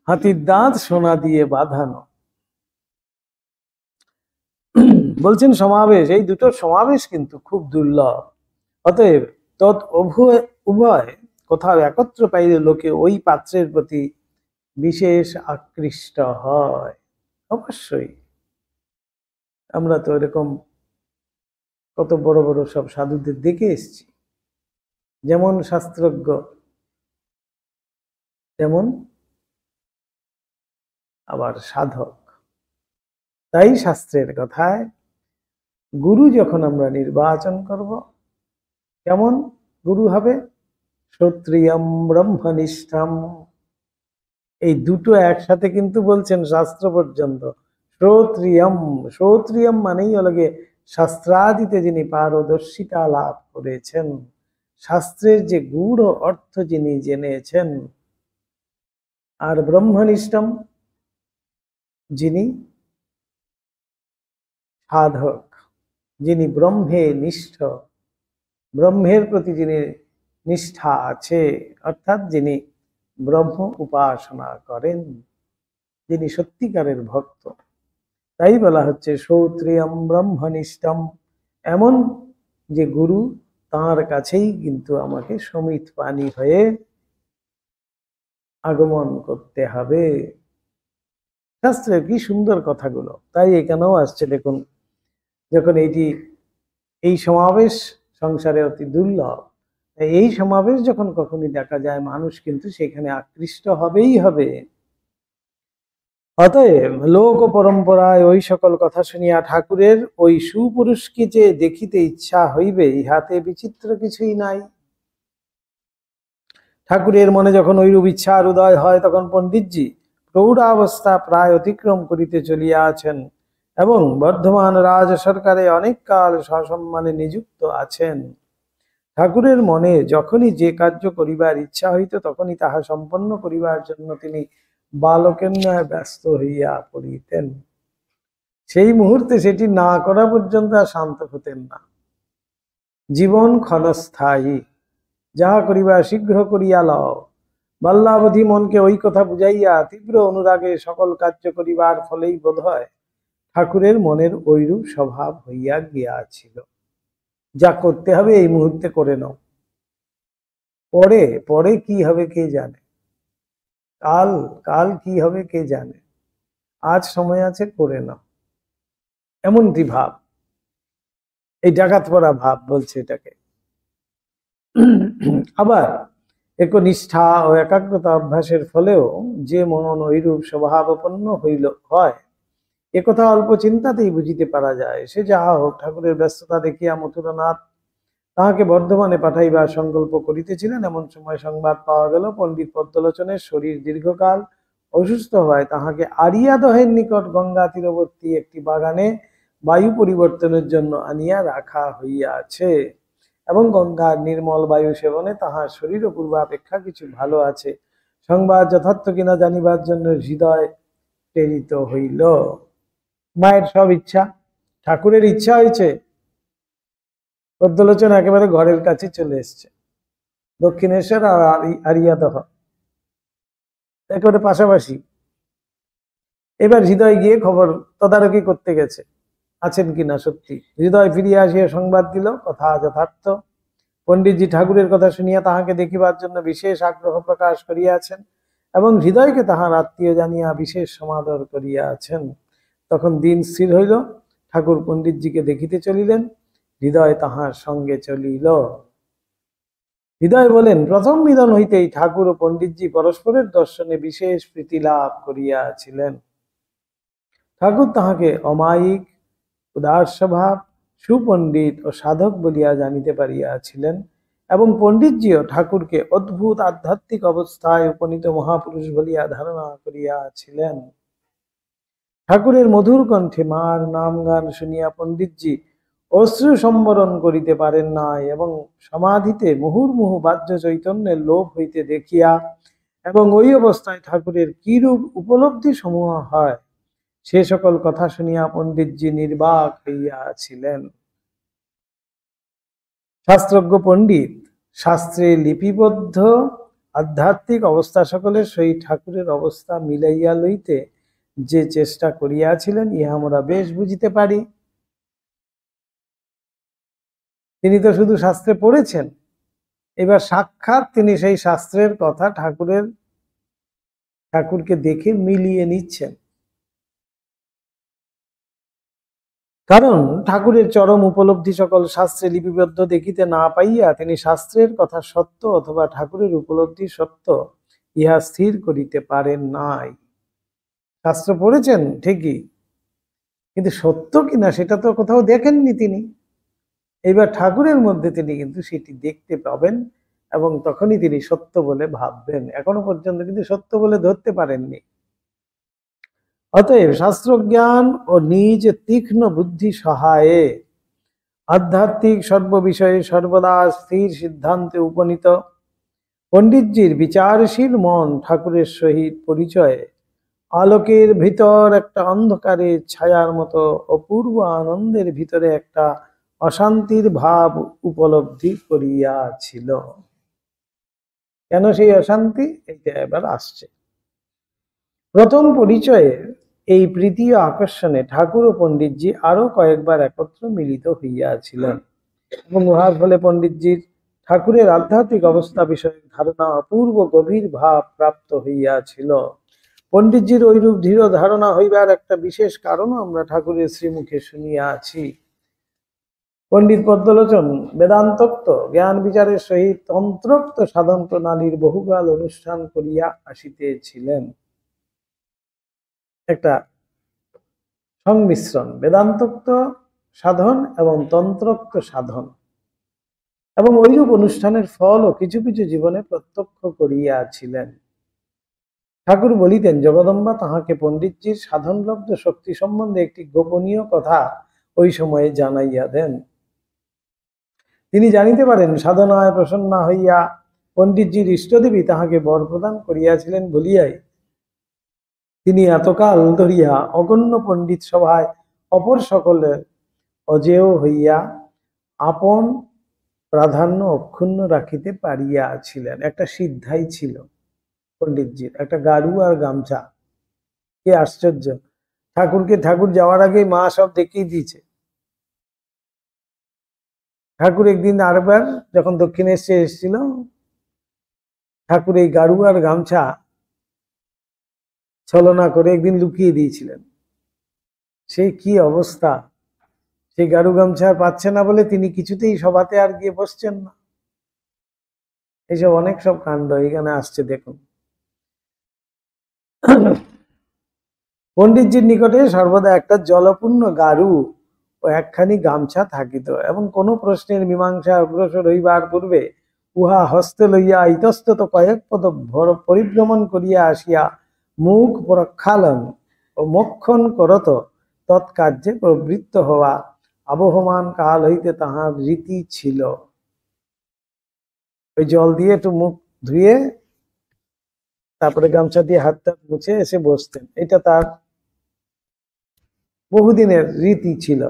হাতির দাঁত সোনা দিয়ে বাঁধানো। বলছেন সমাবেশ, এই দুটো সমাবেশ কিন্তু খুব দুর্লভ। অতএব তৎ উভয় কোথাও একত্র পাইলে লোকে ওই পাত্রের প্রতি বিশেষ আকৃষ্ট হয়। অবশ্যই আমরা তো এরকম কত বড় বড় সব সাধুদের দেখে এসেছি, যেমন শাস্ত্রজ্ঞ তেমন আবার সাধক। তাই শাস্ত্রের কথায় গুরু যখন আমরা নির্বাচন করব, কেমন গুরু হবে? শ্রোত্রিয়ম ব্রহ্মনিষ্ঠাম। এই দুটো একসাথে কিন্তু বলছেন শাস্ত্র পর্যন্ত। শ্রোত্রিয়ম, শ্রোত্রিয়ম মানেই হলো গিয়ে শাস্ত্রাদিতে যিনি পারদর্শিতা লাভ করেছেন, শাস্ত্রের যে গূঢ় অর্থ যিনি জেনেছেন। আর ব্রহ্মনিষ্ঠম, যিনি সাধক, যিনি ব্রহ্মে নিষ্ঠ, ব্রহ্মের প্রতি যিনি নিষ্ঠা আছে, অর্থাৎ যিনি ব্রহ্ম উপাসনা করেন, যিনি সত্যিকারের ভক্ত। তাই বলা হচ্ছে শ্রোত্রিয়ম ব্রহ্মনিষ্ঠম। এমন যে গুরু, তার কাছেই কিন্তু আমাকে সমিত পানি হয়ে আগমন করতে হবে। শাস্ত্রের কি সুন্দর কথাগুলো। তাই এখানেও আসছে দেখুন, যখন এই সমাবেশ সংসারে অতি দুর্লভ, এই সমাবেশ যখন কখনই দেখা যায়, মানুষ কিন্তু সেখানে আকৃষ্ট হবেই হবে। অতএব লোক পরম্পরায় ওই সকল কথা শুনিয়া ঠাকুরের ওই সুপুরুষকে যে দেখিতে ইচ্ছা হইবে, ইহাতে বিচিত্র কিছুই নাই। ঠাকুরের মনে যখন ওইরূপ ইচ্ছার উদয় হয়, তখন পণ্ডিতজি প্রৌঢ়াবস্থা প্রায় অতিক্রম করিতে চলিয়া আছেন এবং বর্ধমান রাজ সরকারে অনেক কাল সসম্মানে নিযুক্ত আছেন। ঠাকুরের মনে যখনই যে কার্য করিবার ইচ্ছা হইত, তখনই তাহা সম্পন্ন করিবার জন্য তিনি বালকের ন্যায় ব্যস্ত হইয়া পড়িতেন। সেই মুহূর্তে সেটি না করা পর্যন্ত আর শান্ত হতেন না। জীবন ক্ষণস্থায়ী, যাহা করিবা শীঘ্র করিয়া লও। বাল্যাবধি মনকে ওই কথা বুঝাইয়া তীব্র অনুরাগে সকল কার্য করিবার ফলেই বোধ হয় ঠাকুরের মনের ঐরূপ স্বভাব হইয়া গিয়াছিল। যা করতে হবে এই মুহূর্তে করে নাও, পরে পরে কি হবে কে জানে, কাল কাল কি হবে কে জানে, আজ সময় আছে করে নাও। এমনটি ভাব, এই ডাকাত পড়া ভাব বলছে এটাকে। আবার একনিষ্ঠা ও একাগ্রতা অভ্যাসের ফলেও যে মন ঐরূপ স্বভাবাপন্ন হয়, একথা অল্প চিন্তাতেই বুঝিতে পারা যায়। সে যাহা হোক, ঠাকুরের ব্যস্ততা দেখিয়া মথুরানাথ তাহাকে বর্ধমানে পাঠাইবার সংকল্প করিতেছিলেন। এমন সময় সংবাদ পাওয়া গেল, পণ্ডিত পদ্মলোচনের শরীর দীর্ঘকাল অসুস্থ হয় তাহাকে আরিয়াদহের নিকট গঙ্গা তীরবর্তী একটি বাগানে বায়ু পরিবর্তনের জন্য আনিয়া রাখা হইয়াছে এবং গঙ্গার নির্মল বায়ু সেবনে তাহার শরীর পূর্বাপেক্ষা কিছু ভালো আছে। সংবাদ যথার্থ কিনা জানিবার জন্য হৃদয় প্রেরিত হইল। মায়ের সব ইচ্ছা, ঠাকুরের ইচ্ছা হয়েছে, পদ্মলোচন একেবারে ঘরের কাছে চলে এসছে, দক্ষিণেশ্বর আর আরিয়াদহ একেবারে পাশাপাশি। এবার হৃদয় গিয়ে খবর তদারকি করতে গেছে আছেন কিনা সত্যি। হৃদয় ফিরিয়া আসিয়া সংবাদ দিল, কথা যথার্থ। পণ্ডিতজি ঠাকুরের কথা শুনিয়া তাহাকে দেখিবার জন্য বিশেষ আগ্রহ প্রকাশ করিয়াছেন এবং হৃদয়কে তাহার আত্মীয় জানিয়া বিশেষ সমাদর করিয়াছেন। তখন দিন স্থির হইল, ঠাকুর পণ্ডিতজিকে দেখিতে চলিলেন, হৃদয় তাহার সঙ্গে চলিল। হৃদয় বলেন, প্রথম মিলন হইতেই ঠাকুর ও পণ্ডিতজি পরস্পরের দর্শনে বিশেষ প্রীতি লাভ করিয়াছিলেন। ঠাকুর তাহাকে অমায়িক, উদার স্বভাব, সুপণ্ডিত ও সাধক বলিয়া জানিতে পারিয়াছিলেন এবং পণ্ডিতজিও ঠাকুরকে অদ্ভুত আধ্যাত্মিক অবস্থায় উপনীত মহাপুরুষ বলিয়া ধারণা করিয়াছিলেন। ঠাকুরের মধুর কণ্ঠে মার নাম গান শুনিয়া পণ্ডিতজি অশ্রু সম্বরণ করিতে পারেন নাই এবং সমাধিতে মুহুর্মুহু বাহ্য চৈতন্যের লোভ হইতে দেখিয়া এবং ওই অবস্থায় ঠাকুরের কিরূপ উপলব্ধি সমূহ হয়, সে সকল কথা শুনিয়া পণ্ডিতজি নির্বাক হইয়াছিলেন। শাস্ত্রজ্ঞ পণ্ডিত শাস্ত্রে লিপিবদ্ধ আধ্যাত্মিক অবস্থা সকলের সহিত ঠাকুরের অবস্থা মিলাইয়া লইতে যে চেষ্টা করিয়াছিলেন ইহা আমরা বেশ বুঝিতে পারি। তিনি তো শুধু শাস্ত্রে পড়েছেন, এবার সাক্ষাৎ তিনি সেই শাস্ত্রের কথা ঠাকুরকে দেখে মিলিয়ে নিচ্ছেন। কারণ ঠাকুরের চরম উপলব্ধি সকল শাস্ত্রে লিপিবদ্ধ দেখিতে না পাইয়া তিনি শাস্ত্রের কথা সত্য অথবা ঠাকুরের উপলব্ধি সত্য ইহা স্থির করিতে পারেন নাই। শাস্ত্র পড়েছেন ঠিকই, কিন্তু সত্য কিনা সেটা তো কোথাও দেখেননি তিনি। এইবার ঠাকুরের মধ্যে তিনি কিন্তু সেটি দেখতে পাবেন এবং তখনই তিনি সত্য বলে ভাববেন। এখনো পর্যন্ত কিন্তু সত্য বলে ধরতে পারেননি। অতএব শাস্ত্রজ্ঞান ও নিজ তীক্ষ্ণ বুদ্ধি সহায়ে আধ্যাত্মিক সর্ববিষয়ে সর্বদা স্থির সিদ্ধান্তে উপনীত পণ্ডিতজির বিচারশীল মন ঠাকুরের সহিত পরিচয়ে আলোকের ভিতর একটা অন্ধকারের ছায়ার মতো অপূর্ব আনন্দের ভিতরে একটা অশান্তির ভাব উপলব্ধি করিয়াছিল। কেন সেই অশান্তি, এইটা এবার আসছে। প্রথম পরিচয়ে এই প্রীতি ও আকর্ষণে ঠাকুর ও পণ্ডিতজি আরো কয়েকবার একত্র মিলিত হইয়াছিলেন এবং উহার ফলে পণ্ডিতজির ঠাকুরের আধ্যাত্মিক অবস্থা বিষয়ে ধারণা অপূর্ব গভীর ভাব প্রাপ্ত হইয়াছিল। পণ্ডিতজির ঐরূপ দৃঢ় ধারণা হইবার একটা বিশেষ কারণও আমরা ঠাকুরের শ্রীমুখে শুনিয়াছি। পণ্ডিত পদ্মলোচন বেদান্তোক্ত জ্ঞান বিচারের সহিত তন্ত্রোক্ত সাধন প্রণালীর বহুকাল অনুষ্ঠান করিয়া আসিতেছিলেন। একটা সংমিশ্রণ, বেদান্তোক্ত সাধন এবং তন্ত্রোক্ত সাধন, এবং ঐরূপ অনুষ্ঠানের ফলও কিছু কিছু জীবনে প্রত্যক্ষ করিয়াছিলেন। ঠাকুর বলিতেন, জগদম্বা তাহাকে পণ্ডিতজির সাধনলব্ধ শক্তি সম্বন্ধে একটি গোপনীয় কথা ওই সময়ে জানাইয়া দেন। তিনি জানিতে পারেন সাধনায় প্রসন্ন হইয়া পণ্ডিতজির ইষ্টদেবী তাহাকে বর প্রদান করিয়াছিলেন বলিয়াই তিনি এতকাল ধরিয়া অগণ্য পণ্ডিত সভায় অপর সকলের অজেয় হইয়া আপন প্রাধান্য অক্ষুণ্ণ রাখিতে পারিয়াছিলেন। একটা সিদ্ধাই ছিল পণ্ডিতজির, একটা গাড়ু আর গামছা। কি আশ্চর্য! ঠাকুর যাওয়ার আগেই মা সব দেখিয়ে দিয়েছে। ঠাকুর একদিন আরেকবার যখন দক্ষিণেশ্বরে এসেছিল, ঠাকুর এই গাড়ু আর গামছা ছলনা করে একদিন লুকিয়ে দিয়েছিলেন। সেই কি অবস্থা! সেই গাড়ু গামছা পাচ্ছে না বলে তিনি কিছুতেই সভাতে আর গিয়ে বসছেন না। এইসব অনেক সব কাণ্ড এখানে আসছে, দেখুন। পণ্ডিতজির নিকটে সর্বদা একটা জলপূর্ণ গাড়ু ও একখানি গামছা থাকিত এবং কোনো প্রশ্নের মীমাংসা অগ্রসর হইবার পূর্বে উহা হস্তে লইয়া ইতস্তত কয়েক পদ পরিভ্রমণ করিয়া আসিয়া মুখ প্রক্ষালন ও মক্ষণ করত তৎকার্যে প্রবৃত্ত হওয়া আবহমান কাল হইতে তাহার রীতি ছিল। ওই জল দিয়ে একটু মুখ ধুয়ে তারপরে গামছা দিয়ে হাতটা মুছে এসে বসতেন। এটা তার বহুদিনের রীতি ছিল।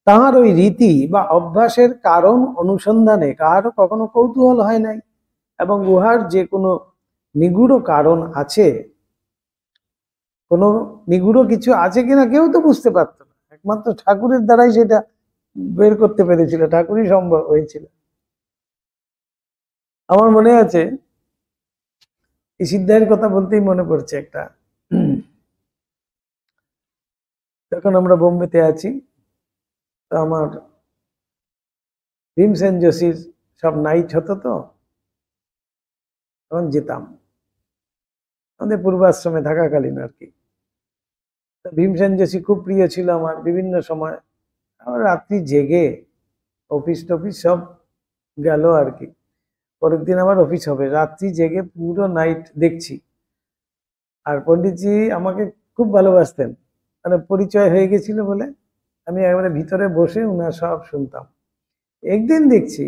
তাহার ওই রীতি বা অভ্যাসের কারণ অনুসন্ধানে কাহারও কখনো কৌতূহল হয় নাই এবং উহার যে কোনো নিগূঢ় কারণ আছে, কোনো নিগূঢ় কিছু আছে কিনা কেউ তো বুঝতে পারত না। একমাত্র ঠাকুরের দ্বারাই সেটা বের করতে পেরেছিল, ঠাকুরই সম্ভব হয়েছিল। আমার মনে আছে, এই সিদ্ধায়ের কথা বলতেই মনে পড়ছে একটা। তখন আমরা বোম্বেতে আছি, তো আমার ভীমসেন যোশীর সব নাইট হতো, তো তখন যেতাম আমাদের পূর্বাশ্রমে থাকাকালীন আর কি। ভীমসেন যোশী খুব প্রিয় ছিল আমার। বিভিন্ন সময় আমার রাত্রি জেগে অফিস টফিস সব গেল আর কি, পরের দিন আমার অফিস হবে, রাত্রি জেগে পুরো নাইট দেখছি। আর পণ্ডিতজি আমাকে খুব ভালোবাসতেন, মানে পরিচয় হয়ে গেছিল বলে আমি একেবারে ভিতরে বসে উনার সব শুনতাম। একদিন দেখছি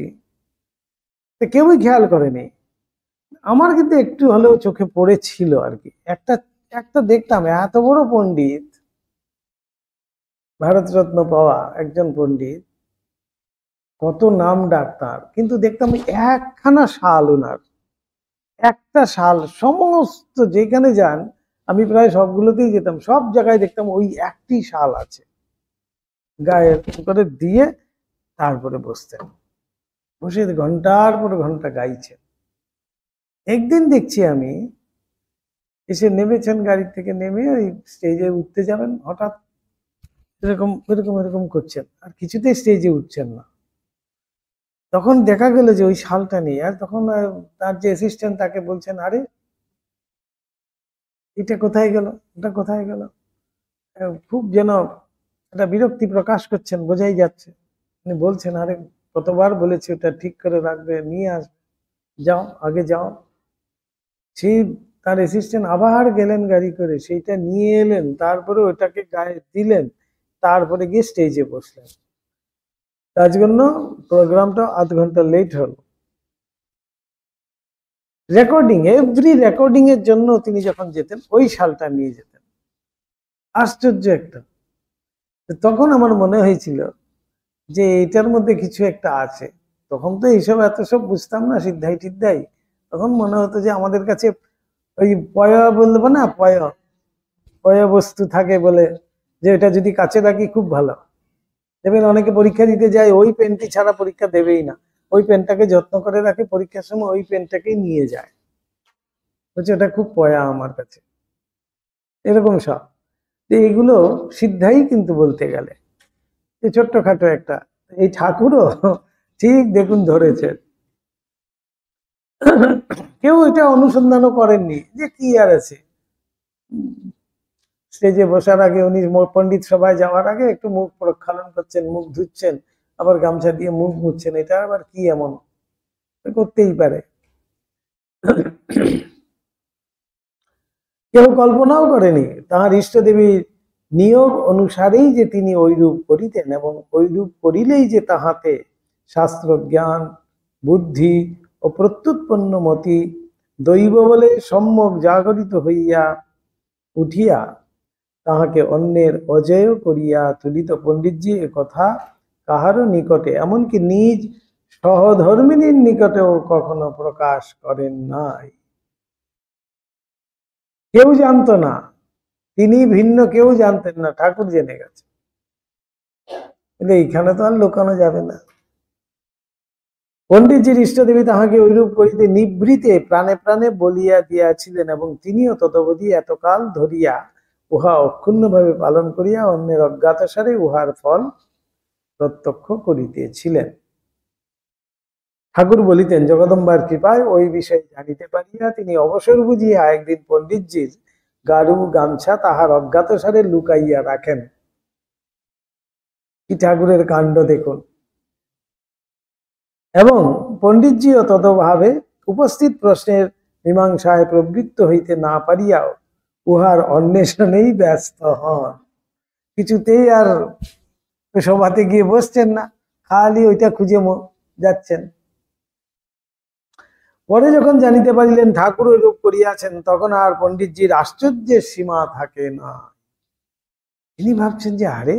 কেউই খেয়াল করেনি, আমার কিন্তু একটু হলেও চোখে পড়েছিল আর কি। একটা দেখতাম, এত বড় পণ্ডিত, ভারতরত্ন পাওয়া একজন পণ্ডিত, কত নাম ডাক্তার, কিন্তু দেখতাম একখানা শাল ওনার, একটা শাল, সমস্ত যেখানে যান, আমি প্রায় সবগুলোতেই যেতাম, সব জায়গায় দেখতাম ওই একটি শাল আছে, গায়ে করে দিয়ে তারপরে বসতেন, বসে ঘন্টার পর ঘন্টা গাইছেন। একদিন দেখছি আমি, এসে নেমেছেন গাড়ি থেকে, নেমে ওই স্টেজে উঠতে যাবেন, হঠাৎ এরকম এরকম এরকম করছেন, আর কিছুতেই স্টেজে উঠছেন না। তখন দেখা গেল যে ওই শালটা নেই। আর তখন তার যে অ্যাসিস্ট্যান্ট তাকে বলছেন, আরে এটা কোথায় গেল, এটা কোথায় গেল। খুব যেন একটা বিরক্তি প্রকাশ করছেন, বোঝাই যাচ্ছে। উনি বলছেন, আরে কতবার বলেছি ওটা ঠিক করে রাখবে, নিয়ে আসবে, যাও আগে যাও। সেই তার অ্যাসিস্ট্যান্ট আবার গেলেন গাড়ি করে, সেইটা নিয়ে এলেন, তারপরে ওটাকে গায়ে দিলেন, তারপরে গিয়ে স্টেজে বসলেন। তার জন্য প্রোগ্রামটা আধ ঘন্টা লেট হলো। রেকর্ডিং, এভরি রেকর্ডিং এর জন্য তিনি যখন যেতেন ওই শালটা নিয়ে যেতেন। আশ্চর্য একটা। তখন আমার মনে হয়েছিল যে এটার মধ্যে কিছু একটা আছে। তখন তো এইসব এত সব বুঝতাম না, সিদ্ধাই টিদ্ধাই। তখন মনে হতো যে আমাদের কাছে ওই পয়া বলবো না, পয়া বস্তু থাকে বলে, যে এটা যদি কাছে রাখি খুব ভালো। দেখবেন অনেকে পরীক্ষা দিতে যায়, ওই পেনটি ছাড়া পরীক্ষা দেবেই না, ওই পেনটাকে যত্ন করে রাখে, পরীক্ষার সময় ওই পেনটাকেই নিয়ে যায়, বলছে ওটা খুব পয়া আমার কাছে, এরকম সব। এগুলো সিদ্ধাই কিন্তু বলতে গেলে এই ছোট্টখাটো একটা, এই ঠাকুরও ঠিক দেখুন ধরেছে। কেউ এটা অনুসন্ধানও করেননি যে কি আর আছে। স্টেজে বসার আগে উনি পণ্ডিত সভায় যাওয়ার আগে একটু মুখ প্রক্ষালন করছেন, মুখ ধুচ্ছেন, আবার গামছা দিয়ে মুখ মুছছেন, এটা আবার কি এমন, করতেই পারে। কেউ কল্পনাও করেনি তাহার ইষ্টদেবীর নিয়োগ অনুসারেই যে তিনি ঐরূপ করিতেন, এবং ঐরূপ করিলেই যে তাহাতে শাস্ত্র জ্ঞান, বুদ্ধি ও প্রত্যুৎপন্ন মতি দৈব বলে সম্যক জাগরিত হইয়া উঠিয়া তাহাকে অন্যের অজেয় করিয়া তুলিত। পণ্ডিতজি এ কথা কাহারও নিকটে, এমনকি নিজ সহধর্মিনীর নিকটেও কখনো প্রকাশ করেন নাই। কেউ জানতো না, তিনি ভিন্ন, কেউ জানতেন না, ঠাকুর জেনে গেছে। কিন্তু এইখানে তো আর লুকানো যাবে না। পণ্ডিতজির ইষ্টদেবী তাহাকে ঐরূপ করিতে নিবৃতে প্রাণে প্রাণে বলিয়া দিয়াছিলেন, এবং তিনিও তদবধি এতকাল ধরিয়া উহা অক্ষুণ্ণভাবে পালন করিয়া অন্যের অজ্ঞাতসারে উহার ফল প্রত্যক্ষ করিতেছিলেন। ঠাকুর বলিতেন, জগদম্বার কৃপায় ওই বিষয়ে জানিতে পারিয়া তিনি অবসর বুঝিয়া একদিন পণ্ডিতজির গাড়ু গামছা তাহার অজ্ঞাতসারে লুকাইয়া রাখেন। কি ঠাকুরের কাণ্ড দেখুন। এবং পণ্ডিতজিও ততভাবে উপস্থিত প্রশ্নের মীমাংসায় প্রবৃত্ত হইতে না পারিয়াও উহার অন্বেষণেই ব্যস্ত হন। কিছুতেই আর সভাতে গিয়ে বসছেন না, খালি ওইটা খুঁজে যাচ্ছেন। পরে যখন জানিতে পারিলেন ঠাকুর ওইরূপ করিয়াছেন, তখন আর পণ্ডিতজির আশ্চর্যের সীমা থাকে না। তিনি ভাবছেন যে আরে,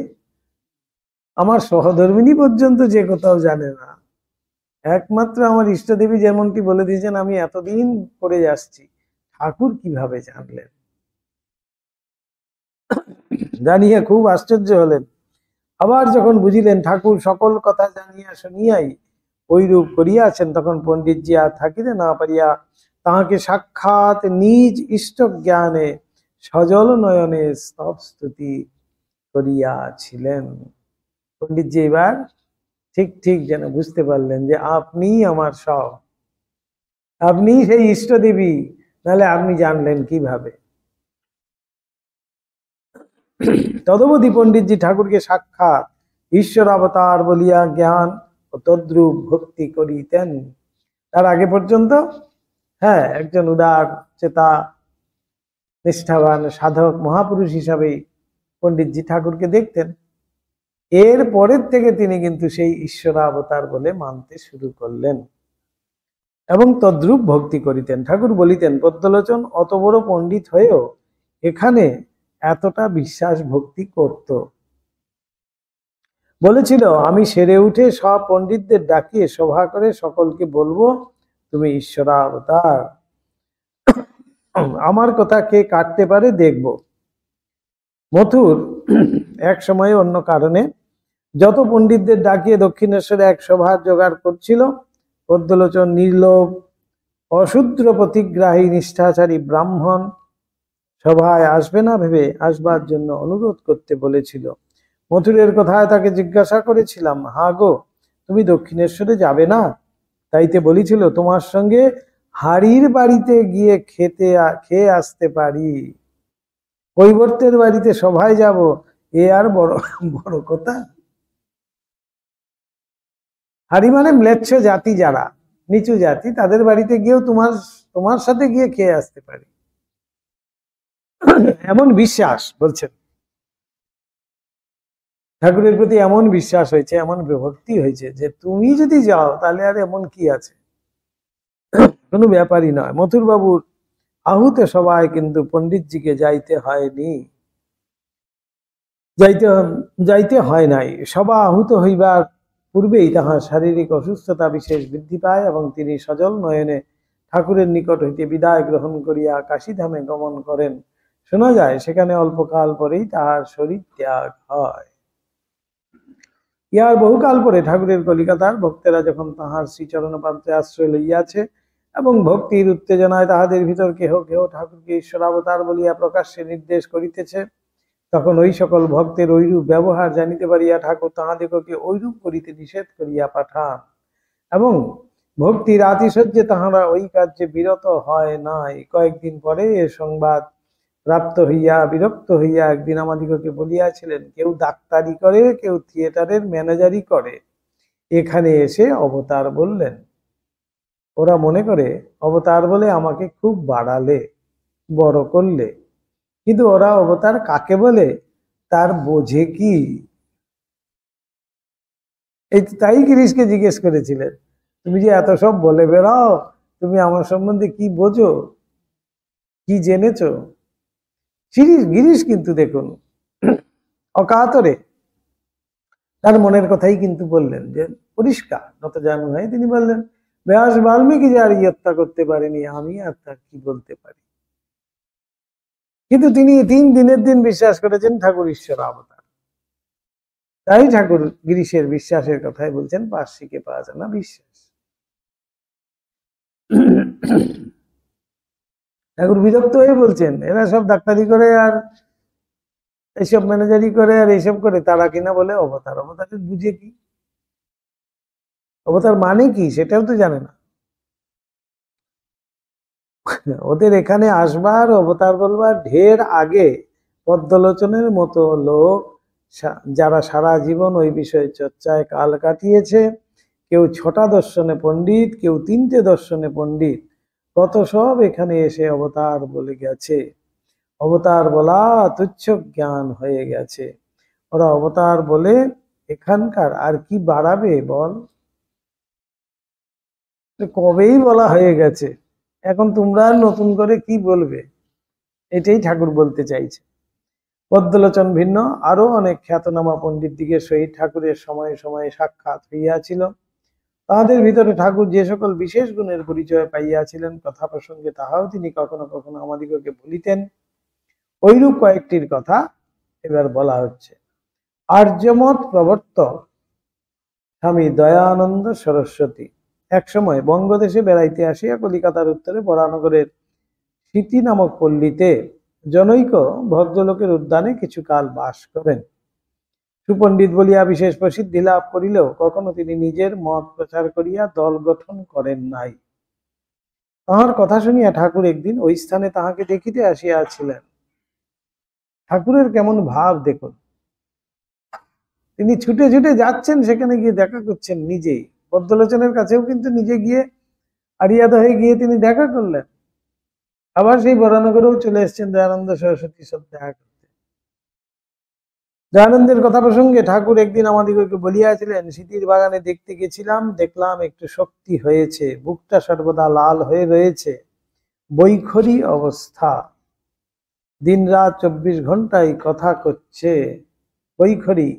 আমার সহধর্মিনী পর্যন্ত যে কোথাও জানে না, একমাত্র আমার ইষ্টদেবী যেমনটি বলে দিয়েছেন আমি এতদিন করে আসছি, ঠাকুর কিভাবে জানলেন। জানিয়া খুব আশ্চর্য হলেন। আবার যখন বুঝিলেন ঠাকুর সকল কথা জানিয়া শুনিয়াই ঐরূপ করিয়াছেন, তখন পণ্ডিতজি আর থাকিতে না পারিয়া তাহাকে সাক্ষাৎ নিজ ইষ্ট জ্ঞানে সজল নয়নে স্তব স্তুতি করিয়াছিলেন। পণ্ডিতজি এবার ঠিক ঠিক যেন বুঝতে পারলেন যে আপনি আমার সব, আপনি সেই ইষ্টদেবী, নাহলে আপনি জানলেন কিভাবে। তদবধি পণ্ডিতজি ঠাকুরকে সাক্ষাৎ ঈশ্বর অবতার বলিয়া জ্ঞান ও তদ্রূপ ভক্তি করিতেন। তার আগে পর্যন্ত একজন উদার চেতা নিষ্ঠাবান সাধক মহাপুরুষ হিসাবে পণ্ডিতজি ঠাকুরকে দেখতেন। এর পরের থেকে তিনি কিন্তু সেই ঈশ্বরাবতার বলে মানতে শুরু করলেন এবং তদ্রূপ ভক্তি করিতেন। ঠাকুর বলিতেন, পদ্মলোচন অত বড় পণ্ডিত হয়েও এখানে এতটা বিশ্বাস ভক্তি করত। বলেছিল, আমি সেরে উঠে সব পণ্ডিতদের ডাকিয়ে সভা করে সকলকে বলবো তুমি ঈশ্বরাবতার, আমার কথা কে কাটতে পারে দেখব। মথুর এক সময় অন্য কারণে যত পণ্ডিতদের ডাকিয়ে দক্ষিণেশ্বরে এক সভার জোগাড় করছিল, পদ্মলোচন নির্লোভ অশূদ্র প্রতিগ্রাহী নিষ্ঠাচারী ব্রাহ্মণ সভায় আসবে না ভেবে আসবার জন্য অনুরোধ করতে বলেছিল। মথুরের কথায় তাকে জিজ্ঞাসা করেছিলাম, হা গো, তুমি দক্ষিণেশ্বরে যাবে না? তাইতে বলেছিল, তোমার সঙ্গে হাড়ির বাড়িতে গিয়ে খেয়ে আসতে পারি, কৈবর্তের বাড়িতে সভায় যাব, এ আর বড় বড় কথা? হাড়ি মানে ম্লেচ্ছ জাতি, যারা নিচু জাতি, তাদের বাড়িতে গিয়েও তোমার সাথে গিয়ে খেয়ে আসতে পারি, এমন বিশ্বাস। বলছেন ঠাকুরের প্রতি এমন বিশ্বাস হয়েছে, এমন বিভক্তি হয়েছে যে তুমি যদি যাও তাহলে আর এমন কি আছে, কোনো ব্যাপারই নয়। মথুর বাবুর আহুত সবাই কিন্তু পণ্ডিতজিকে যাইতে হয়নি, যাইতে হয় নাই। সভা আহুত হইবার পূর্বেই তাহার শারীরিক অসুস্থতা বিশেষ বৃদ্ধি পায় এবং তিনি সজল নয়নে ঠাকুরের নিকট হইতে বিদায় গ্রহণ করিয়া কাশীধামে গমন করেন। শোনা যায় সেখানে অল্পকাল পরেই তাহার শরীর ত্যাগ হয়। ইহার বহুকাল পরে ঠাকুরের কলিকাতার ভক্তেরা যখন তাহার শ্রীচরণ প্রান্তে আশ্রয় লইয়াছে এবং ভক্তির উত্তেজনায় তাহাদের ভিতর কেহ কেহ ঠাকুরকে ঈশ্বরাবতার বলিয়া প্রকাশ্যে নির্দেশ করিতেছে, তখন ওই সকল ভক্তের ঐরূপ ব্যবহার জানিতে পারিয়া ঠাকুর তাহাদিগকে ঐরূপ করিতে নিষেধ করিয়া পাঠান এবং ভক্তির আতিশয্যে তাহারা ওই কার্যে বিরত হয় নাই। কয়েকদিন পরে এ সংবাদ প্রাপ্ত হইয়া বিরক্ত হইয়া একদিন আমাদিগকে বলিয়াছিলেন, কেউ ডাক্তারি করে, কেউ থিয়েটারের ম্যানেজারি করে, এখানে এসে অবতার বললেন। ওরা মনে করে অবতার বলে আমাকে খুব বাড়ালে, বড় করলে, কিন্তু ওরা অবতার কাকে বলে তার বোঝে কি? এই তাই গিরিশকে জিজ্ঞেস করেছিলেন, তুমি যে এত সব বলে বেড়াও, তুমি আমার সম্বন্ধে কি বোঝো, কি জেনেছো? গিরিশ কিন্তু দেখুন অকাতরে তার মনের কথাই কিন্তু বললেন, যে পরিষ্কার নত জানু হয়। তিনি বললেন, ব্যাস বাল্মীকি যে আর হত্যা করতে পারেনি, আমি আর তা কি বলতে পারি? কিন্তু তিনি দিনের দিন বিশ্বাস করেছেন ঠাকুর ঈশ্বর অবতার। তাই ঠাকুর গিরিশের বিশ্বাসের কথাই বলছেন, পার্শ্বিকে পাওয়া যায় না বিশ্বাস। ঠাকুর বিরক্ত হয়ে বলছেন, এরা সব ডাক্তারি করে আর এইসব ম্যানেজারি করে আর এইসব করে, তারা কিনা বলে অবতার। অবতারের বুঝে কি? অবতার মানে কি সেটাও তো জানে না। ওদের এখানে আসবার, অবতার বলবার ঢের আগে পদ্মলোচনের মতো লোক, যারা সারা জীবন ওই বিষয়ে চর্চায় কাল কাটিয়েছে, কেউ 6টা দর্শনে পণ্ডিত, কেউ 3টে দর্শনে পণ্ডিত, কত সব এখানে এসে অবতার বলে গেছে। অবতার বলা তুচ্ছ জ্ঞান হয়ে গেছে। ওরা অবতার বলে এখানকার আর কি বাড়াবে বল? কবেই বলা হয়ে গেছে, এখন তোমরা নতুন করে কি বলবে? এটাই ঠাকুর বলতে চাইছে। পদ্মলোচন ভিন্ন আরো অনেক খ্যাতনামা পণ্ডিত দিগের সহিত ঠাকুরের সময়ে সময়ে সাক্ষাৎ হইয়াছিল। তাহাদের ভিতরে ঠাকুর যে সকল বিশেষ গুণের পরিচয় পাইয়াছিলেন, কথা প্রসঙ্গে তাহাও তিনি কখনো কখনো আমাদিগকে বলিতেন। ঐরূপ কয়েকটির কথা এবার বলা হচ্ছে। আর্যমত প্রবর্তক স্বামী দয়ানন্দ সরস্বতী এক সময় বঙ্গদেশে বেড়াইতে আসিয়া কলিকাতার উত্তরে বরানগরের স্মৃতি নামক পল্লীতে জনৈক ভদ্রলোকের উদ্যানে কিছু কাল বাস করেন। সুপণ্ডিত বলিয়া বিশেষ প্রসিদ্ধি লাভ করিলেও কখনো তিনি নিজের মত প্রচার করিয়া দল গঠন করেন নাই। তাহার কথা শুনিয়া ঠাকুর একদিন ওই স্থানে তাহাকে দেখিতে আসিয়াছিলেন। ঠাকুরের কেমন ভাব দেখুন, তিনি ছুটে ছুটে যাচ্ছেন, সেখানে গিয়ে দেখা করছেন নিজেই। পদ্মলোচনের কাছেও কিন্তু নিজে গিয়ে আড়িয়াদ হয়ে গিয়ে তিনি দেখা করলেন। আবার সেই বরানগরেও চলে এসেছেন দয়ানন্দ সরস্বতীর সাথে দেখা করতে। দয়ানন্দের কথা প্রসঙ্গে ঠাকুর একদিন আমাদিগকে বলিয়াছিলেন, স্মৃতির বাগানে দেখতে গেছিলাম, দেখলাম একটু শক্তি হয়েছে, বুকটা সর্বদা লাল হয়ে রয়েছে, বৈখরি অবস্থা, দিন রাত 24 ঘন্টায় কথা করছে, বৈখরি।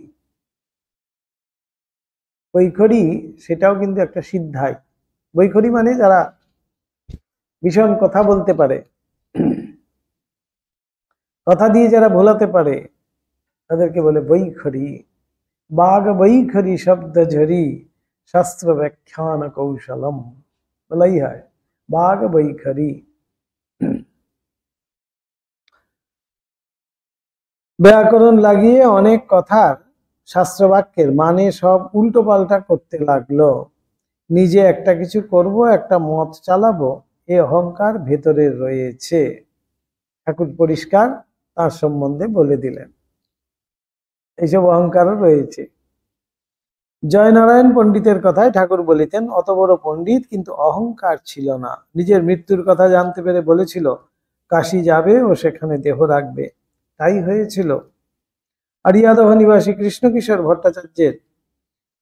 বৈখরি সেটাও কিন্তু একটা সিদ্ধাই। বৈখরি মানে যারা ভীষণ কথা বলতে পারে, কথা দিয়ে যারা ভোলাতে পারে, তাদেরকে বলে বৈখরি। বাঘ বৈখরি শব্দ ঝরি, শাস্ত্র ব্যাখ্যান কৌশলম, বলাই হয় বাঘ বৈখরি। ব্যাকরণ লাগিয়ে অনেক কথার শাস্ত্রবাক্যের মানে সব উল্টো পাল্টা করতে লাগলো। নিজে একটা কিছু করব, একটা মত চালাবো, এ অহংকার ভেতরে রয়েছে। ঠাকুর পরিষ্কার তার সম্বন্ধে বলে দিলেন, এইসব অহংকারও রয়েছে। জয়নারায়ণ পণ্ডিতের কথায় ঠাকুর বলিতেন, অত বড় পণ্ডিত কিন্তু অহংকার ছিল না। নিজের মৃত্যুর কথা জানতে পেরে বলেছিল কাশী যাবে ও সেখানে দেহ রাখবে, তাই হয়েছিল। আরিয়াদহ নিবাসী কৃষ্ণকিশোর ভট্টাচার্যের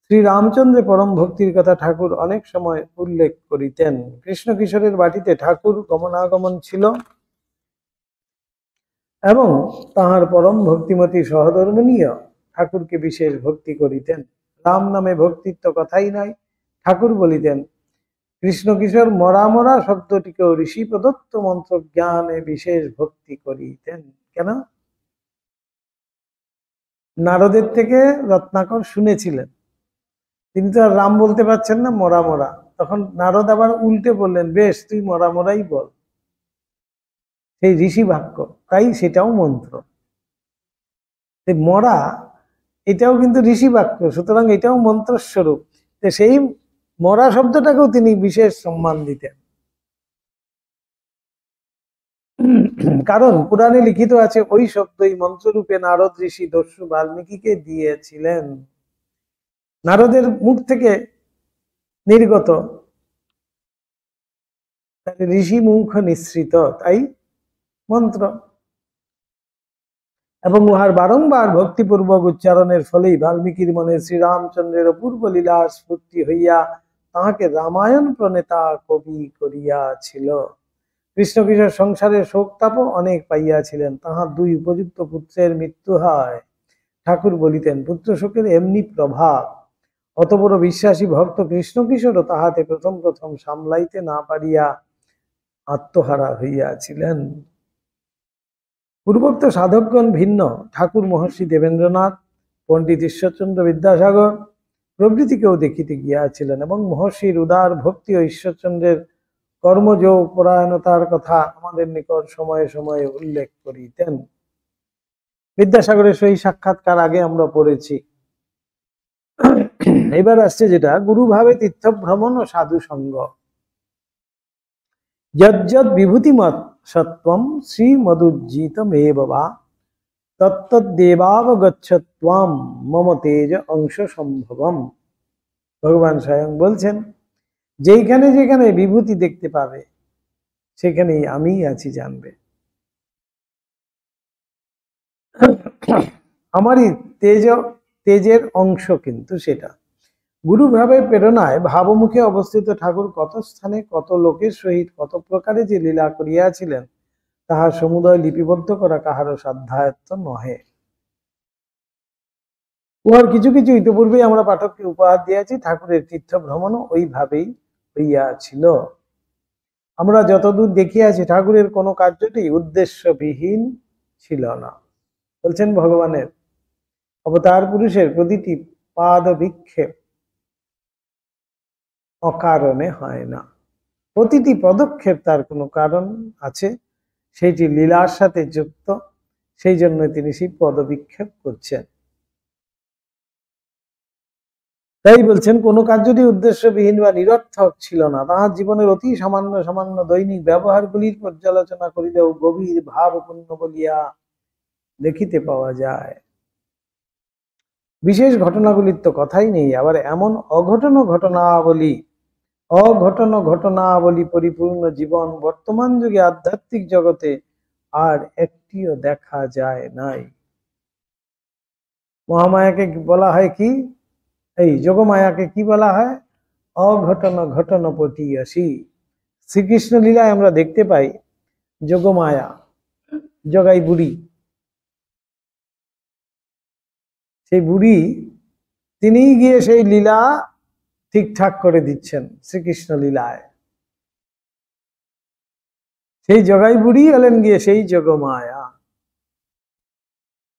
শ্রী রামচন্দ্রের পরম ভক্তির কথা ঠাকুর অনেক সময় উল্লেখ করিতেন। কৃষ্ণকিশোরের বাটিতে ঠাকুর গমনাগমন ছিল এবং তাহার পরম ভক্তিমতী সহধর্মিণীও ঠাকুরকে বিশেষ ভক্তি করিতেন। রাম নামে ভক্তির তো কথাই নাই। ঠাকুর বলিতেন, কৃষ্ণকিশোর মরা মরা শব্দটিকেও ঋষি প্রদত্ত মন্ত্র জ্ঞানে বিশেষ ভক্তি করিতেন। কেন? নারদের থেকে রত্নাকর শুনেছিলেন, তিনি তো আর রাম বলতে পারছেন না, মরা মরা। তখন নারদ আবার উল্টে বললেন, বেশ তুই মরা মরাই বল, সেই ঋষি বাক্য, তাই সেটাও মন্ত্র। মরা এটাও কিন্তু ঋষি বাক্য, সুতরাং এটাও মন্ত্রস্বরূপ। সেই মরা শব্দটাকেও তিনি বিশেষ সম্মান দিতেন। কারণ পুরাণে লিখিত আছে ওই শব্দই মন্ত্ররূপে নারদ ঋষি দস্যু বাল্মীকিকে দিয়েছিলেন। নারদের মুখ থেকে নির্গত, ঋষি মুখ নিঃসৃত, তাই মন্ত্র। এবং উহার বারংবার ভক্তিপূর্বক উচ্চারণের ফলেই বাল্মীকির মনে শ্রীরামচন্দ্রের অপূর্ব লীলা স্ফূর্তি হইয়া তাহাকে রামায়ণ প্রণেতা কবি করিয়াছিল। কৃষ্ণকিশোর সংসারের শোক তাপ অনেক পাইয়াছিলেন। তাহার দুই উপযুক্ত পুত্রের মৃত্যু হয়। ঠাকুর বলিতেন, পুত্র শোকের এমনি প্রভাব। অত বড় বিশ্বাসী ভক্ত কৃষ্ণকিশোরও তাহাতে প্রথম প্রথম সামলাইতে না পারিয়া আত্মহারা হইয়াছিলেন। পূর্বোক্ত সাধকগণ ভিন্ন। ঠাকুর মহর্ষি দেবেন্দ্রনাথ, পণ্ডিত ঈশ্বরচন্দ্র বিদ্যাসাগর প্রভৃতিকেও দেখিতে গিয়াছিলেন এবং মহর্ষির উদার ভক্তি ও ঈশ্বরচন্দ্রের কর্মযোগ পরায়ণতার কথা আমাদের নিকট সময়ে সময়ে উল্লেখ করিতেন। বিদ্যাসাগরের সহিত সাক্ষাৎকার আগে আমরা পড়েছি। এবার আসছে যেটা গুরুভাবে তীর্থ ভ্রমণ ও সাধু সঙ্গ। যজ্জদ বিভূতিমত সত্বম শ্রীমদুজ্জিতমেব বা তত্তদ্দেবাবগচ্ছত্বাম মম তেজ অংশ সম্ভবম। ভগবান স্বয়ং বলছেন, যেখানে যেখানে বিভূতি দেখতে পাবে সেখানেই আমি আছি জানবে। আমারই তেজের অংশ কিন্তু সেটা। গুরুভাবের প্রেরণায় ভাবমুখে অবস্থিত ঠাকুর কত স্থানে কত লোকের সহিত কত প্রকারে যে লীলা করিয়াছিলেন তাহার সমুদয় লিপিবদ্ধ করা কাহারও সাধ্যায়ত্ত নহে। উহার কিছু কিছু ইতিপূর্বে আমরা পাঠককে উপহার দিয়েছি। ঠাকুরের তীর্থ ভ্রমণও ওইভাবেই হইয়াছিল। আমরা যতদূর দেখিয়াছি ঠাকুরের কোনো কার্যটি উদ্দেশ্যবিহীন ছিল না। বলছেন ভগবানের অবতার পুরুষের প্রতিটি পাদ বিক্ষেপ অকারণে হয় না, প্রতিটি পদক্ষেপ তার কোনো কারণ আছে, সেইটি লীলার সাথে যুক্ত, সেই জন্য তিনি সেই পদবিক্ষেপ করছেন। তাই বলছেন কোনো কার্যটি উদ্দেশ্যবিহীন বা নিরর্থক ছিল না। তাহার জীবনের অতি সামান্য সামান্য দৈনিক ব্যবহারগুলির পর্যালোচনা করিলেও গভীর ভাবপূর্ণ বলিয়া দেখিতে পাওয়া যায়। বিশেষ ঘটনাগুলির তো কথাই নেই। আবার এমন অঘটনাবলী পরিপূর্ণ জীবন বর্তমান যুগে আধ্যাত্মিক জগতে আর একটিও দেখা যায় নাই। মহামায়াকে বলা হয় কি, এই যোগমায়াকে কি বলা হয়? ঘটনপতি আসি। শ্রীকৃষ্ণ লীলায় আমরা দেখতে পাই যোগমায়া, জগাই বুড়ি, সেই বুড়ি তিনিই গিয়ে সেই লীলা ঠিকঠাক করে দিচ্ছেন শ্রীকৃষ্ণ লীলায়। সেই জগাই বুড়ি হলেন গিয়ে সেই যোগমায়া।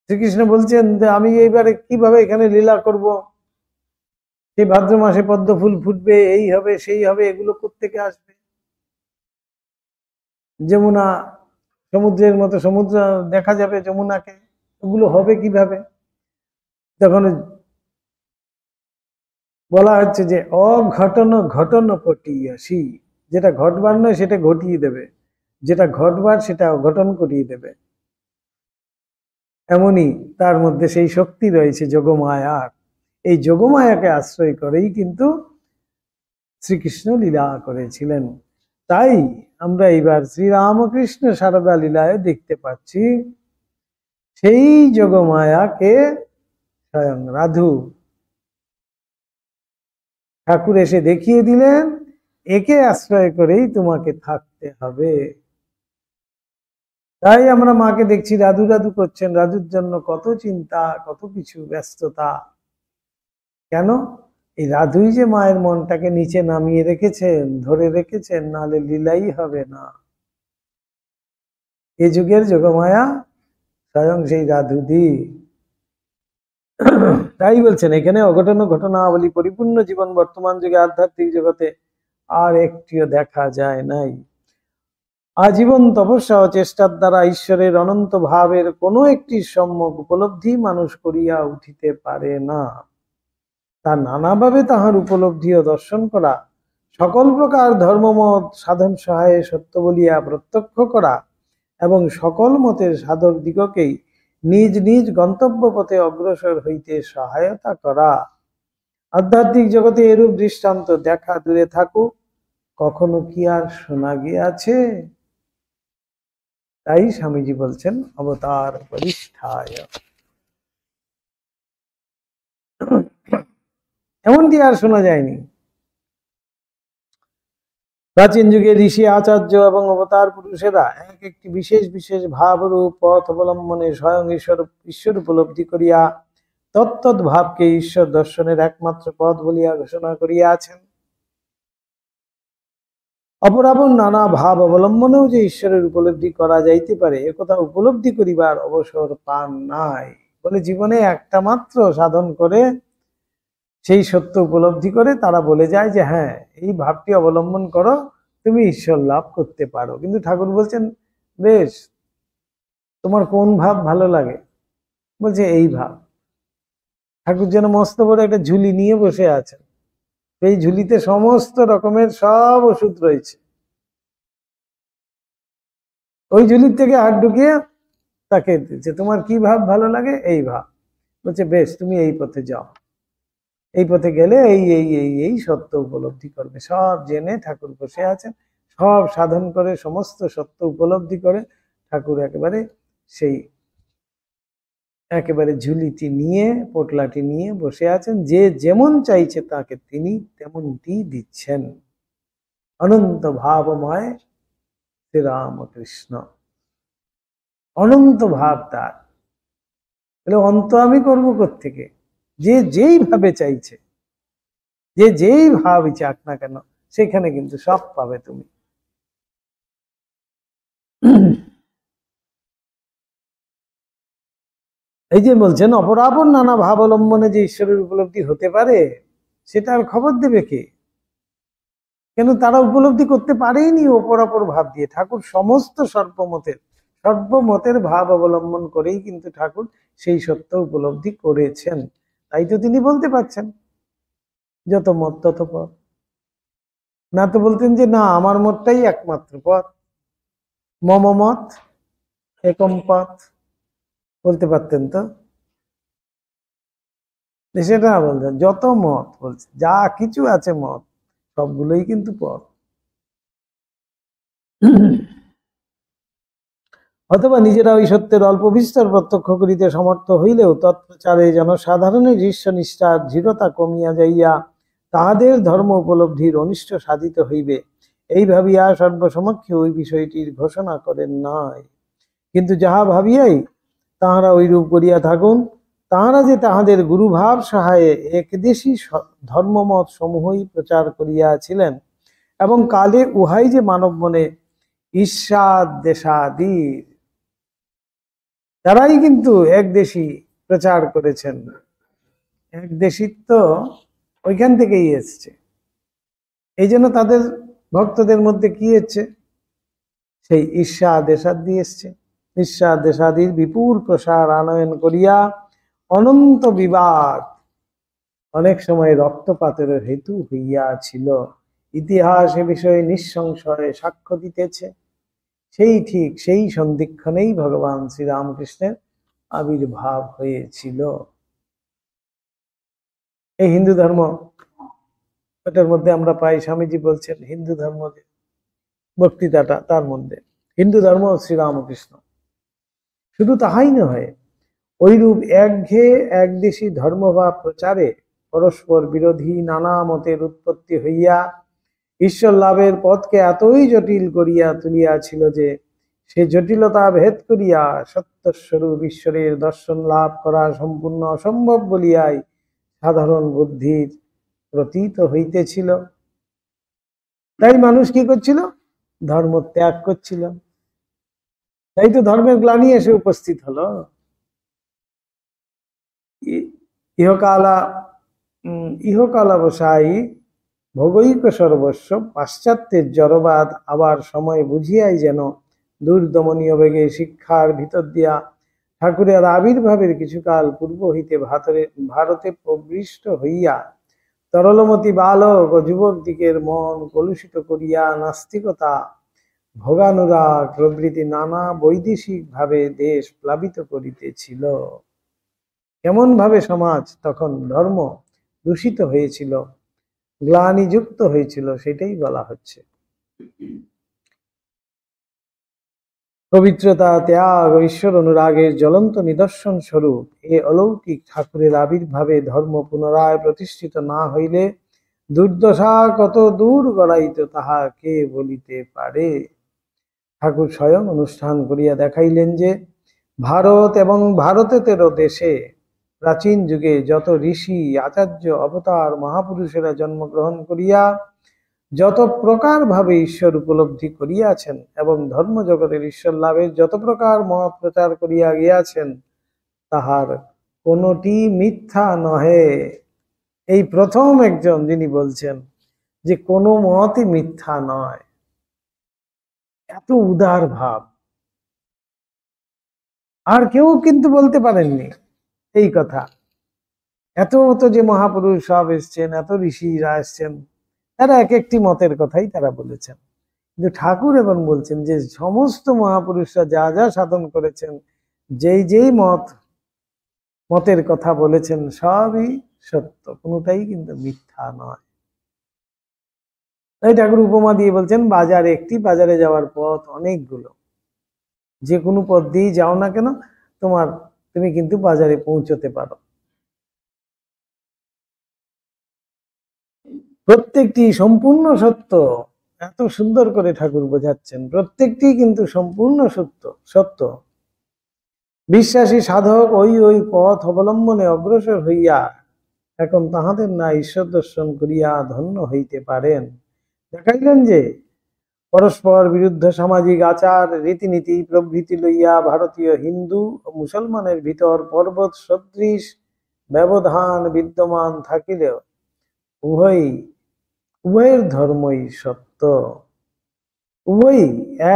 শ্রীকৃষ্ণ বলছেন যে আমি এইবারে কিভাবে এখানে লীলা করব, সেই ভাদ্র মাসে পদ্ম ফুল ফুটবে, এই হবে সেই হবে, এগুলো কোত্থেকে আসবে? যমুনা সমুদ্রের মতো সমুদ্র দেখা যাবে যমুনাকে, ওগুলো হবে কিভাবে? তখন বলা হচ্ছে যে অঘটন ঘটন পটিয়াসি, যেটা ঘটবার নয় সেটা ঘটিয়ে দেবে, যেটা ঘটবার সেটা অঘটন করিয়ে দেবে। এমনই তার মধ্যে সেই শক্তি রয়েছে যোগমায়ার। এই যোগমায়াকে আশ্রয় করেই কিন্তু শ্রীকৃষ্ণ লীলা করেছিলেন। তাই আমরা এইবার শ্রীরামকৃষ্ণ সারদা লীলায় দেখতে পাচ্ছি সেই যোগমায়াকে স্বয়ং রাধু ঠাকুর এসে দেখিয়ে দিলেন, একে আশ্রয় করেই তোমাকে থাকতে হবে। তাই আমরা মাকে দেখছি রাধু রাধু করছেন, রাধুর জন্য কত চিন্তা, কত কিছু ব্যস্ততা। কেন? এই রাধুই যে মায়ের মনটাকে নিচে নামিয়ে রেখেছেন, ধরে রেখেছেন, নাহলে লীলাই হবে না। এ যুগের যোগমায়া স্বয়ং সেই রাধুদি। তাই বলছেন এখানে অঘটন ঘটনাবলী পরিপূর্ণ জীবন বর্তমান যুগে আধ্যাত্মিক জগতে আর একটিও দেখা যায় নাই। আজীবন তপস্যা ও চেষ্টার দ্বারা ঈশ্বরের অনন্ত ভাবের কোনো একটি সম্যক উপলব্ধি মানুষ করিয়া উঠিতে পারে না। তা নানাভাবে তাহার উপলব্ধি ও দর্শন করা, সকল প্রকার ধর্মমত সাধন সহায়ে সত্য বলিয়া প্রত্যক্ষ করা এবং সকল মতের সাধক দিগকেই নিজ নিজ গন্তব্য পথে অগ্রসর হইতে সহায়তা করা। আধ্যাত্মিক জগতে এরূপ দৃষ্টান্ত দেখা দূরে থাকুক, কখনো কি আর শোনা গিয়াছে? তাই স্বামীজি বলছেন অবতার পরিষ্ঠায়। এমনটি আর শোনা যায়নি। প্রাচীন যুগে ঋষি আচার্য এবং অবতার পুরুষেরা এক একটি বিশেষ বিশেষ ভাবরূপ পথ অবলম্বনে স্বয়ং ঈশ্বর উপলব্ধি করিয়া তত্ত্বৎ ভাবকে ঈশ্বর দর্শনের একমাত্র পথ বলিয়া ঘোষণা করিয়াছেন। অপরাপর নানা ভাব অবলম্বনেও যে ঈশ্বরের উপলব্ধি করা যাইতে পারে, একথা উপলব্ধি করিবার অবসর পান নাই বলে জীবনে একটা মাত্র সাধন করে সেই সত্য উপলব্ধি করে তারা বলে যায় যে হ্যাঁ, এই ভাবটি অবলম্বন করো, তুমি ঈশ্বর লাভ করতে পারো। কিন্তু ঠাকুর বলছেন বেশ, তোমার কোন ভাব ভালো লাগে? বলছে এই ভাব। ঠাকুর যেন মস্ত বড় একটা ঝুলি নিয়ে বসে আছেন, এই ঝুলিতে সমস্ত রকমের সব ওষুধ রয়েছে। ওই ঝুলির থেকে হাত ঢুকিয়ে তাকে দিচ্ছে, তোমার কি ভাব ভালো লাগে? এই ভাব। বলছে বেশ, তুমি এই পথে যাও, এই পথে গেলে এই এই এই এই সত্য উপলব্ধি করবে। সব জেনে ঠাকুর বসে আছেন, সব সাধন করে সমস্ত সত্য উপলব্ধি করে ঠাকুর একেবারে সেই একেবারে ঝুলিটি নিয়ে পোটলাটি নিয়ে বসে আছেন। যে যেমন চাইছে তাকে তিনি তেমনটি দিচ্ছেন। অনন্ত ভাবময় শ্রীরামকৃষ্ণ, অনন্ত ভাব তার। তাহলে অন্ত আমি করবো কোত্থেকে? যে যেই ভাবে চাইছে, যে যেই ভাব চাক না কেন, সেখানে কিন্তু সব পাবে তুমি। এই যে বলছেন অপরাপর নানা ভাব অবলম্বনে যে ঈশ্বরের উপলব্ধি হতে পারে, সেটার খবর দেবে কে? কেন তারা উপলব্ধি করতে পারেনি অপরাপর ভাব দিয়ে। ঠাকুর সমস্ত সর্বমতের ভাব অবলম্বন করেই কিন্তু ঠাকুর সেই সত্য উপলব্ধি করেছেন। তাই তো তিনি বলতে পারছেন যত মত তত পথ। না তো বলতেন যে না, আমার মতটাই একমাত্র পথ, মম মত একম পথ, বলতে পারতেন তো? সেটা না, বলতেন যত মত, বলছে যা কিছু আছে মত, সবগুলোই কিন্তু পথ। অথবা নিজেরা ওই সত্যের অল্প বিস্তর প্রত্যক্ষ করিতে সমর্থ হইলেও তৎপ্রচারে যেন সাধারণের ঈশ্বর নিষ্ঠার দৃঢ়তা কমিয়া যাইয়া তাহাদের ধর্ম উপলব্ধির অনিষ্ট সাধিত হইবে, এই ভাবিয়া সর্বসমক্ষে ওই বিষয়টির ঘোষণা করেন নাই। কিন্তু যাহা ভাবিয়াই তাহারা ওই রূপ করিয়া থাকুন, তাহারা যে তাহাদের গুরুভাব সহায়ে একদেশী ধর্মমত সমূহই প্রচার করিয়াছিলেন এবং কালে উহাই যে মানব মনে ঈর্ষাদ দেশাদির, তারাই কিন্তু একদেশী প্রচার করেছেন। একদেশিত্ব ওইখান থেকেই এসছে। এই জন্য তাদের ভক্তদের মধ্যে কি হচ্ছে, সেই ঈর্ষা দেশাদি এসছে। ঈর্ষা দেশাদির বিপুল প্রসার আনয়ন করিয়া অনন্ত বিবাদ অনেক সময় রক্তপাতের হেতু হইয়াছিল। ইতিহাস এ বিষয়ে নিঃসংশয়ে সাক্ষ্য দিতেছে। সেই ঠিক সেই সন্ধিক্ষণেই ভগবান শ্রীরামকৃষ্ণের আবির্ভাব হয়েছিল। এই হিন্দু ধর্ম, এটার মধ্যে আমরা পাই, স্বামীজি বলছেন হিন্দু ধর্ম, যে বক্তৃতাটা তার মধ্যে হিন্দু ধর্ম শ্রীরামকৃষ্ণ। শুধু তাহাই নয়, ঐরূপ একঘেয়ে একদেশী ধর্মভাব প্রচারে পরস্পর বিরোধী নানা মতের উৎপত্তি হইয়া ঈশ্বর লাভের পথকে এতই জটিল করিয়া তুলিয়াছিল যে সে জটিলতা ভেদ করিয়া সত্যস্বরূপ ঈশ্বরের দর্শন লাভ করা সম্পূর্ণ অসম্ভব বলিয়াই সাধারণ বুদ্ধির প্রতীত হইতেছিল। তাই মানুষ কি করছিল, ধর্ম ত্যাগ করছিল। তাই তো ধর্মের গ্লানি এসে উপস্থিত হলো। ইহকালাবসায়ী ভৌগৈক সর্বস্ব পাশ্চাত্যের জড়বাদ আবার সময় বুঝিয়াই যেন দুর্দমনীয় বেগে শিক্ষার ভিতর দিয়া ঠাকুরের আবির্ভাবের কিছুকাল পূর্ব হইতে ভারতে প্রবিষ্ট হইয়া তরলমতি বালক ও যুবক দিকের মন কলুষিত করিয়া নাস্তিকতা, ভোগানুরাগ প্রভৃতি নানা বৈদেশিক ভাবে দেশ প্লাবিত করিতেছিল। কেমন ভাবে সমাজ তখন ধর্ম দূষিত হয়েছিল, গ্লানিযুক্ত হয়েছিল, সেটাই বলা হচ্ছে। পবিত্রতা, ত্যাগ ও ঈশ্বর অনুরাগের জ্বলন্ত নিদর্শন স্বরূপ এ অলৌকিক ঠাকুরের আবির্ভাবে ধর্ম পুনরায় প্রতিষ্ঠিত না হইলে দুর্দশা কত দূর গড়াইত তাহা কে বলিতে পারে। ঠাকুর স্বয়ং অনুষ্ঠান করিয়া দেখাইলেন যে ভারত এবং ভারতেরও দেশে প্রাচীন যুগে যত ঋষি, আচার্য, অবতার, মহাপুরুষেরা জন্মগ্রহণ করিয়া যত প্রকার ভাবে ঈশ্বর উপলব্ধি করিয়াছেন এবং ধর্ম জগতের ঈশ্বর লাভের যত প্রকার মত প্রচার করিয়া গিয়াছেন, তাহার কোনটি মিথ্যা নহে। এই প্রথম একজন যিনি বলছেন যে কোনো মতই মিথ্যা নয়। এত উদার ভাব আর কেউ কিন্তু বলতে পারেননি এই কথা। এত যে মহাপুরুষ সব এসছেন, এত ঋষিরা এসছেন, তারা এক একটি মতের কথাই তারা বলেছেন। কিন্তু ঠাকুর এবং বলছেন যে সমস্ত মহাপুরুষরা যা যা সাধন করেছেন, যেই মতের কথা বলেছেন, সবই সত্য, কোনোটাই কিন্তু মিথ্যা নয়। তাই ঠাকুর উপমা দিয়ে বলছেন বাজার একটি, বাজারে যাওয়ার পথ অনেকগুলো। যে কোনো পথ দিয়ে যাও না কেন, তুমি কিন্তু বাজারে পৌঁছতে পারো। প্রত্যেকটি সম্পূর্ণ সত্য। এত সুন্দর করে ঠাকুর বোঝাচ্ছেন, প্রত্যেকটি কিন্তু সম্পূর্ণ সত্য। বিশ্বাসী সাধক ওই পথ অবলম্বনে অগ্রসর হইয়া এখন তাহাদের না ঈশ্বর দর্শন করিয়া ধন্য হইতে পারেন। দেখাইলেন যে পরস্পর বিরুদ্ধ সামাজিক আচার, রীতিনীতি প্রভৃতি লইয়া ভারতীয় হিন্দু ও মুসলমানের ভিতর পর্বত সদৃশ ব্যবধান বিদ্যমান থাকিলেও উভয়ের ধর্মই সত্য। উভয়ই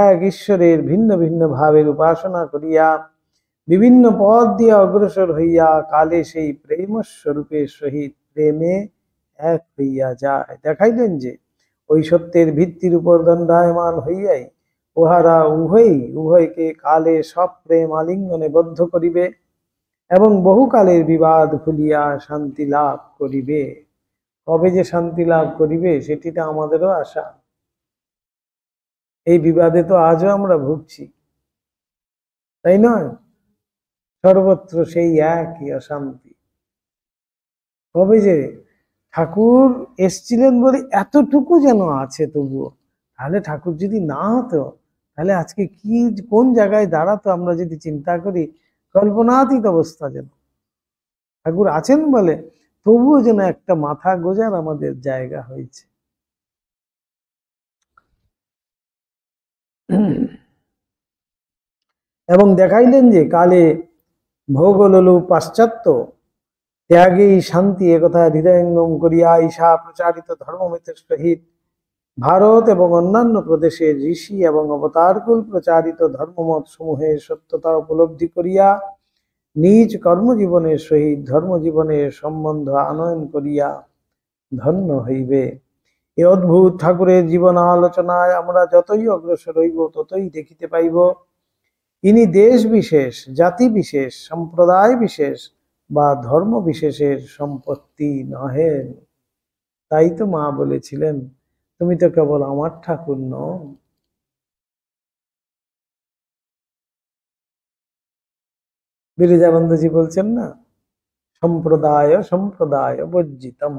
এক ঈশ্বরের ভিন্ন ভিন্ন ভাবের উপাসনা করিয়া বিভিন্ন পথ দিয়া অগ্রসর হইয়া কালে সেই প্রেম স্বরূপের সহিত প্রেমে এক হইয়া যায়। দেখাইলেন যে ওই সত্যের ভিত্তির উপর দণ্ডায়মান হইয়াই উহারা উভয়কে কালে সব প্রেম আলিঙ্গনে বদ্ধ করিবে এবং বহুকালের বিবাদ ভুলিয়া শান্তি লাভ করিবে। কবে যে শান্তি লাভ করিবে সেটিটা আমাদেরও আশা। এই বিবাদে তো আজও আমরা ভুগছি, তাই নয়? সর্বত্র সেই একই অশান্তি। কবে যে ঠাকুর এসছিলেন বলে এতটুকু যেন আছে তবুও, তাহলে ঠাকুর যদি না হতো তাহলে আজকে কোন জায়গায় দাঁড়াতো আমরা যদি চিন্তা করি, কল্পনাতীত অবস্থা যেন। ঠাকুর আছেন বলে তবুও যেন একটা মাথা গোজার আমাদের জায়গা হয়েছে। এবং দেখাইলেন যে কালে ভোগলোলু পাশ্চাত্য ত্যাগেই শান্তি একথা হৃদয়ঙ্গম করিয়া ঈশা প্রচারিত ধর্মমিতের সহিত ভারত এবং অন্যান্য প্রদেশের ঋষি এবং অবতারকুল প্রচারিত ধর্মমত সমূহের সত্যতা উপলব্ধি করিয়া নিজ কর্মজীবনের সহিত ধর্মজীবনের সম্বন্ধ আনয়ন করিয়া ধন্য হইবে। এই অদ্ভুত ঠাকুরের জীবন আলোচনায় আমরা যতই অগ্রসর হইব ততই দেখিতে পাইব ইনি দেশ বিশেষ, জাতি বিশেষ, সম্প্রদায় বিশেষ বা ধর্ম বিশেষের সম্পত্তি নহেন। তাই তো মা বলেছিলেন, তুমি তো কেবল আমার ঠাকুর নও। বিরজানন্দজি বলছেন না, সম্প্রদায় সম্প্রদায় বর্জিতম।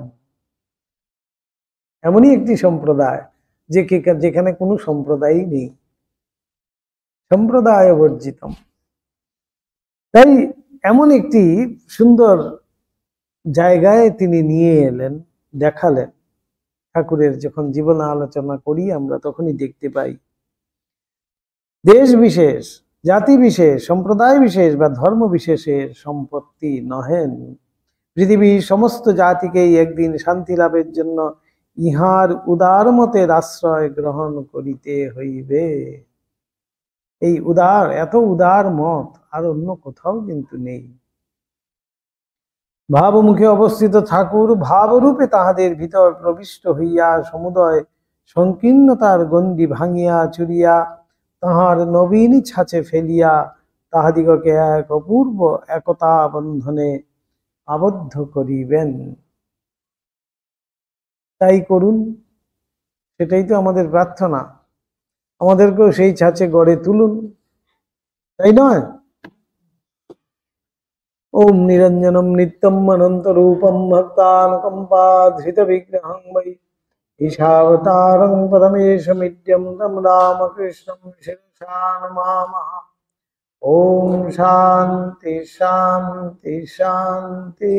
এমনই একটি সম্প্রদায় যেখানে কোনো সম্প্রদায়ই নেই, সম্প্রদায় বর্জিতম। তাই এমন একটি সুন্দর জায়গায় তিনি নিয়ে এলেন, দেখালেন। ঠাকুরের যখন জীবন আলোচনা করি আমরা তখনই দেখতে পাই দেশ বিশেষ, জাতি বিশেষ, সম্প্রদায় বিশেষ বা ধর্ম বিশেষের সম্পত্তি নহেন। পৃথিবীর সমস্ত জাতিকেই একদিন শান্তি লাভের জন্য ইহার উদার মতের আশ্রয় গ্রহণ করিতে হইবে। এই উদার, এত উদার মত আর অন্য কোথাও কিন্তু নেই। ভাবমুখে অবস্থিত ঠাকুর ভাবরূপে তাহাদের ভিতর প্রবিষ্ট হইয়া সমুদয় সংকীর্ণতার গণ্ডি ভাঙিয়া চুরিয়া তাহার নবীন ছাঁচে ফেলিয়া তাহাদিগকে এক অপূর্ব একতা বন্ধনে আবদ্ধ করিবেন। তাই করুন, সেটাই তো আমাদের প্রার্থনা। আমাদেরকেও সেই ছাঁচে গড়ে তুলুন, তাই নয়? ওম নিরঞ্জনম নিত্যম অনন্ত রূপম ভক্তানুকম্পাধৃত বিগ্রহং বৈ ঈশাবতারং পরমেশমিদ্যম তম রামকৃষ্ণম শিরসা নমামঃ। ওম শান্তি শান্তি শান্তি।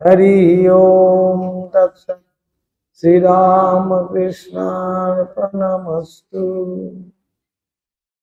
হরি ওম তৎসৎ। শ্রীরামকৃষ্ণার্পণমস্তু।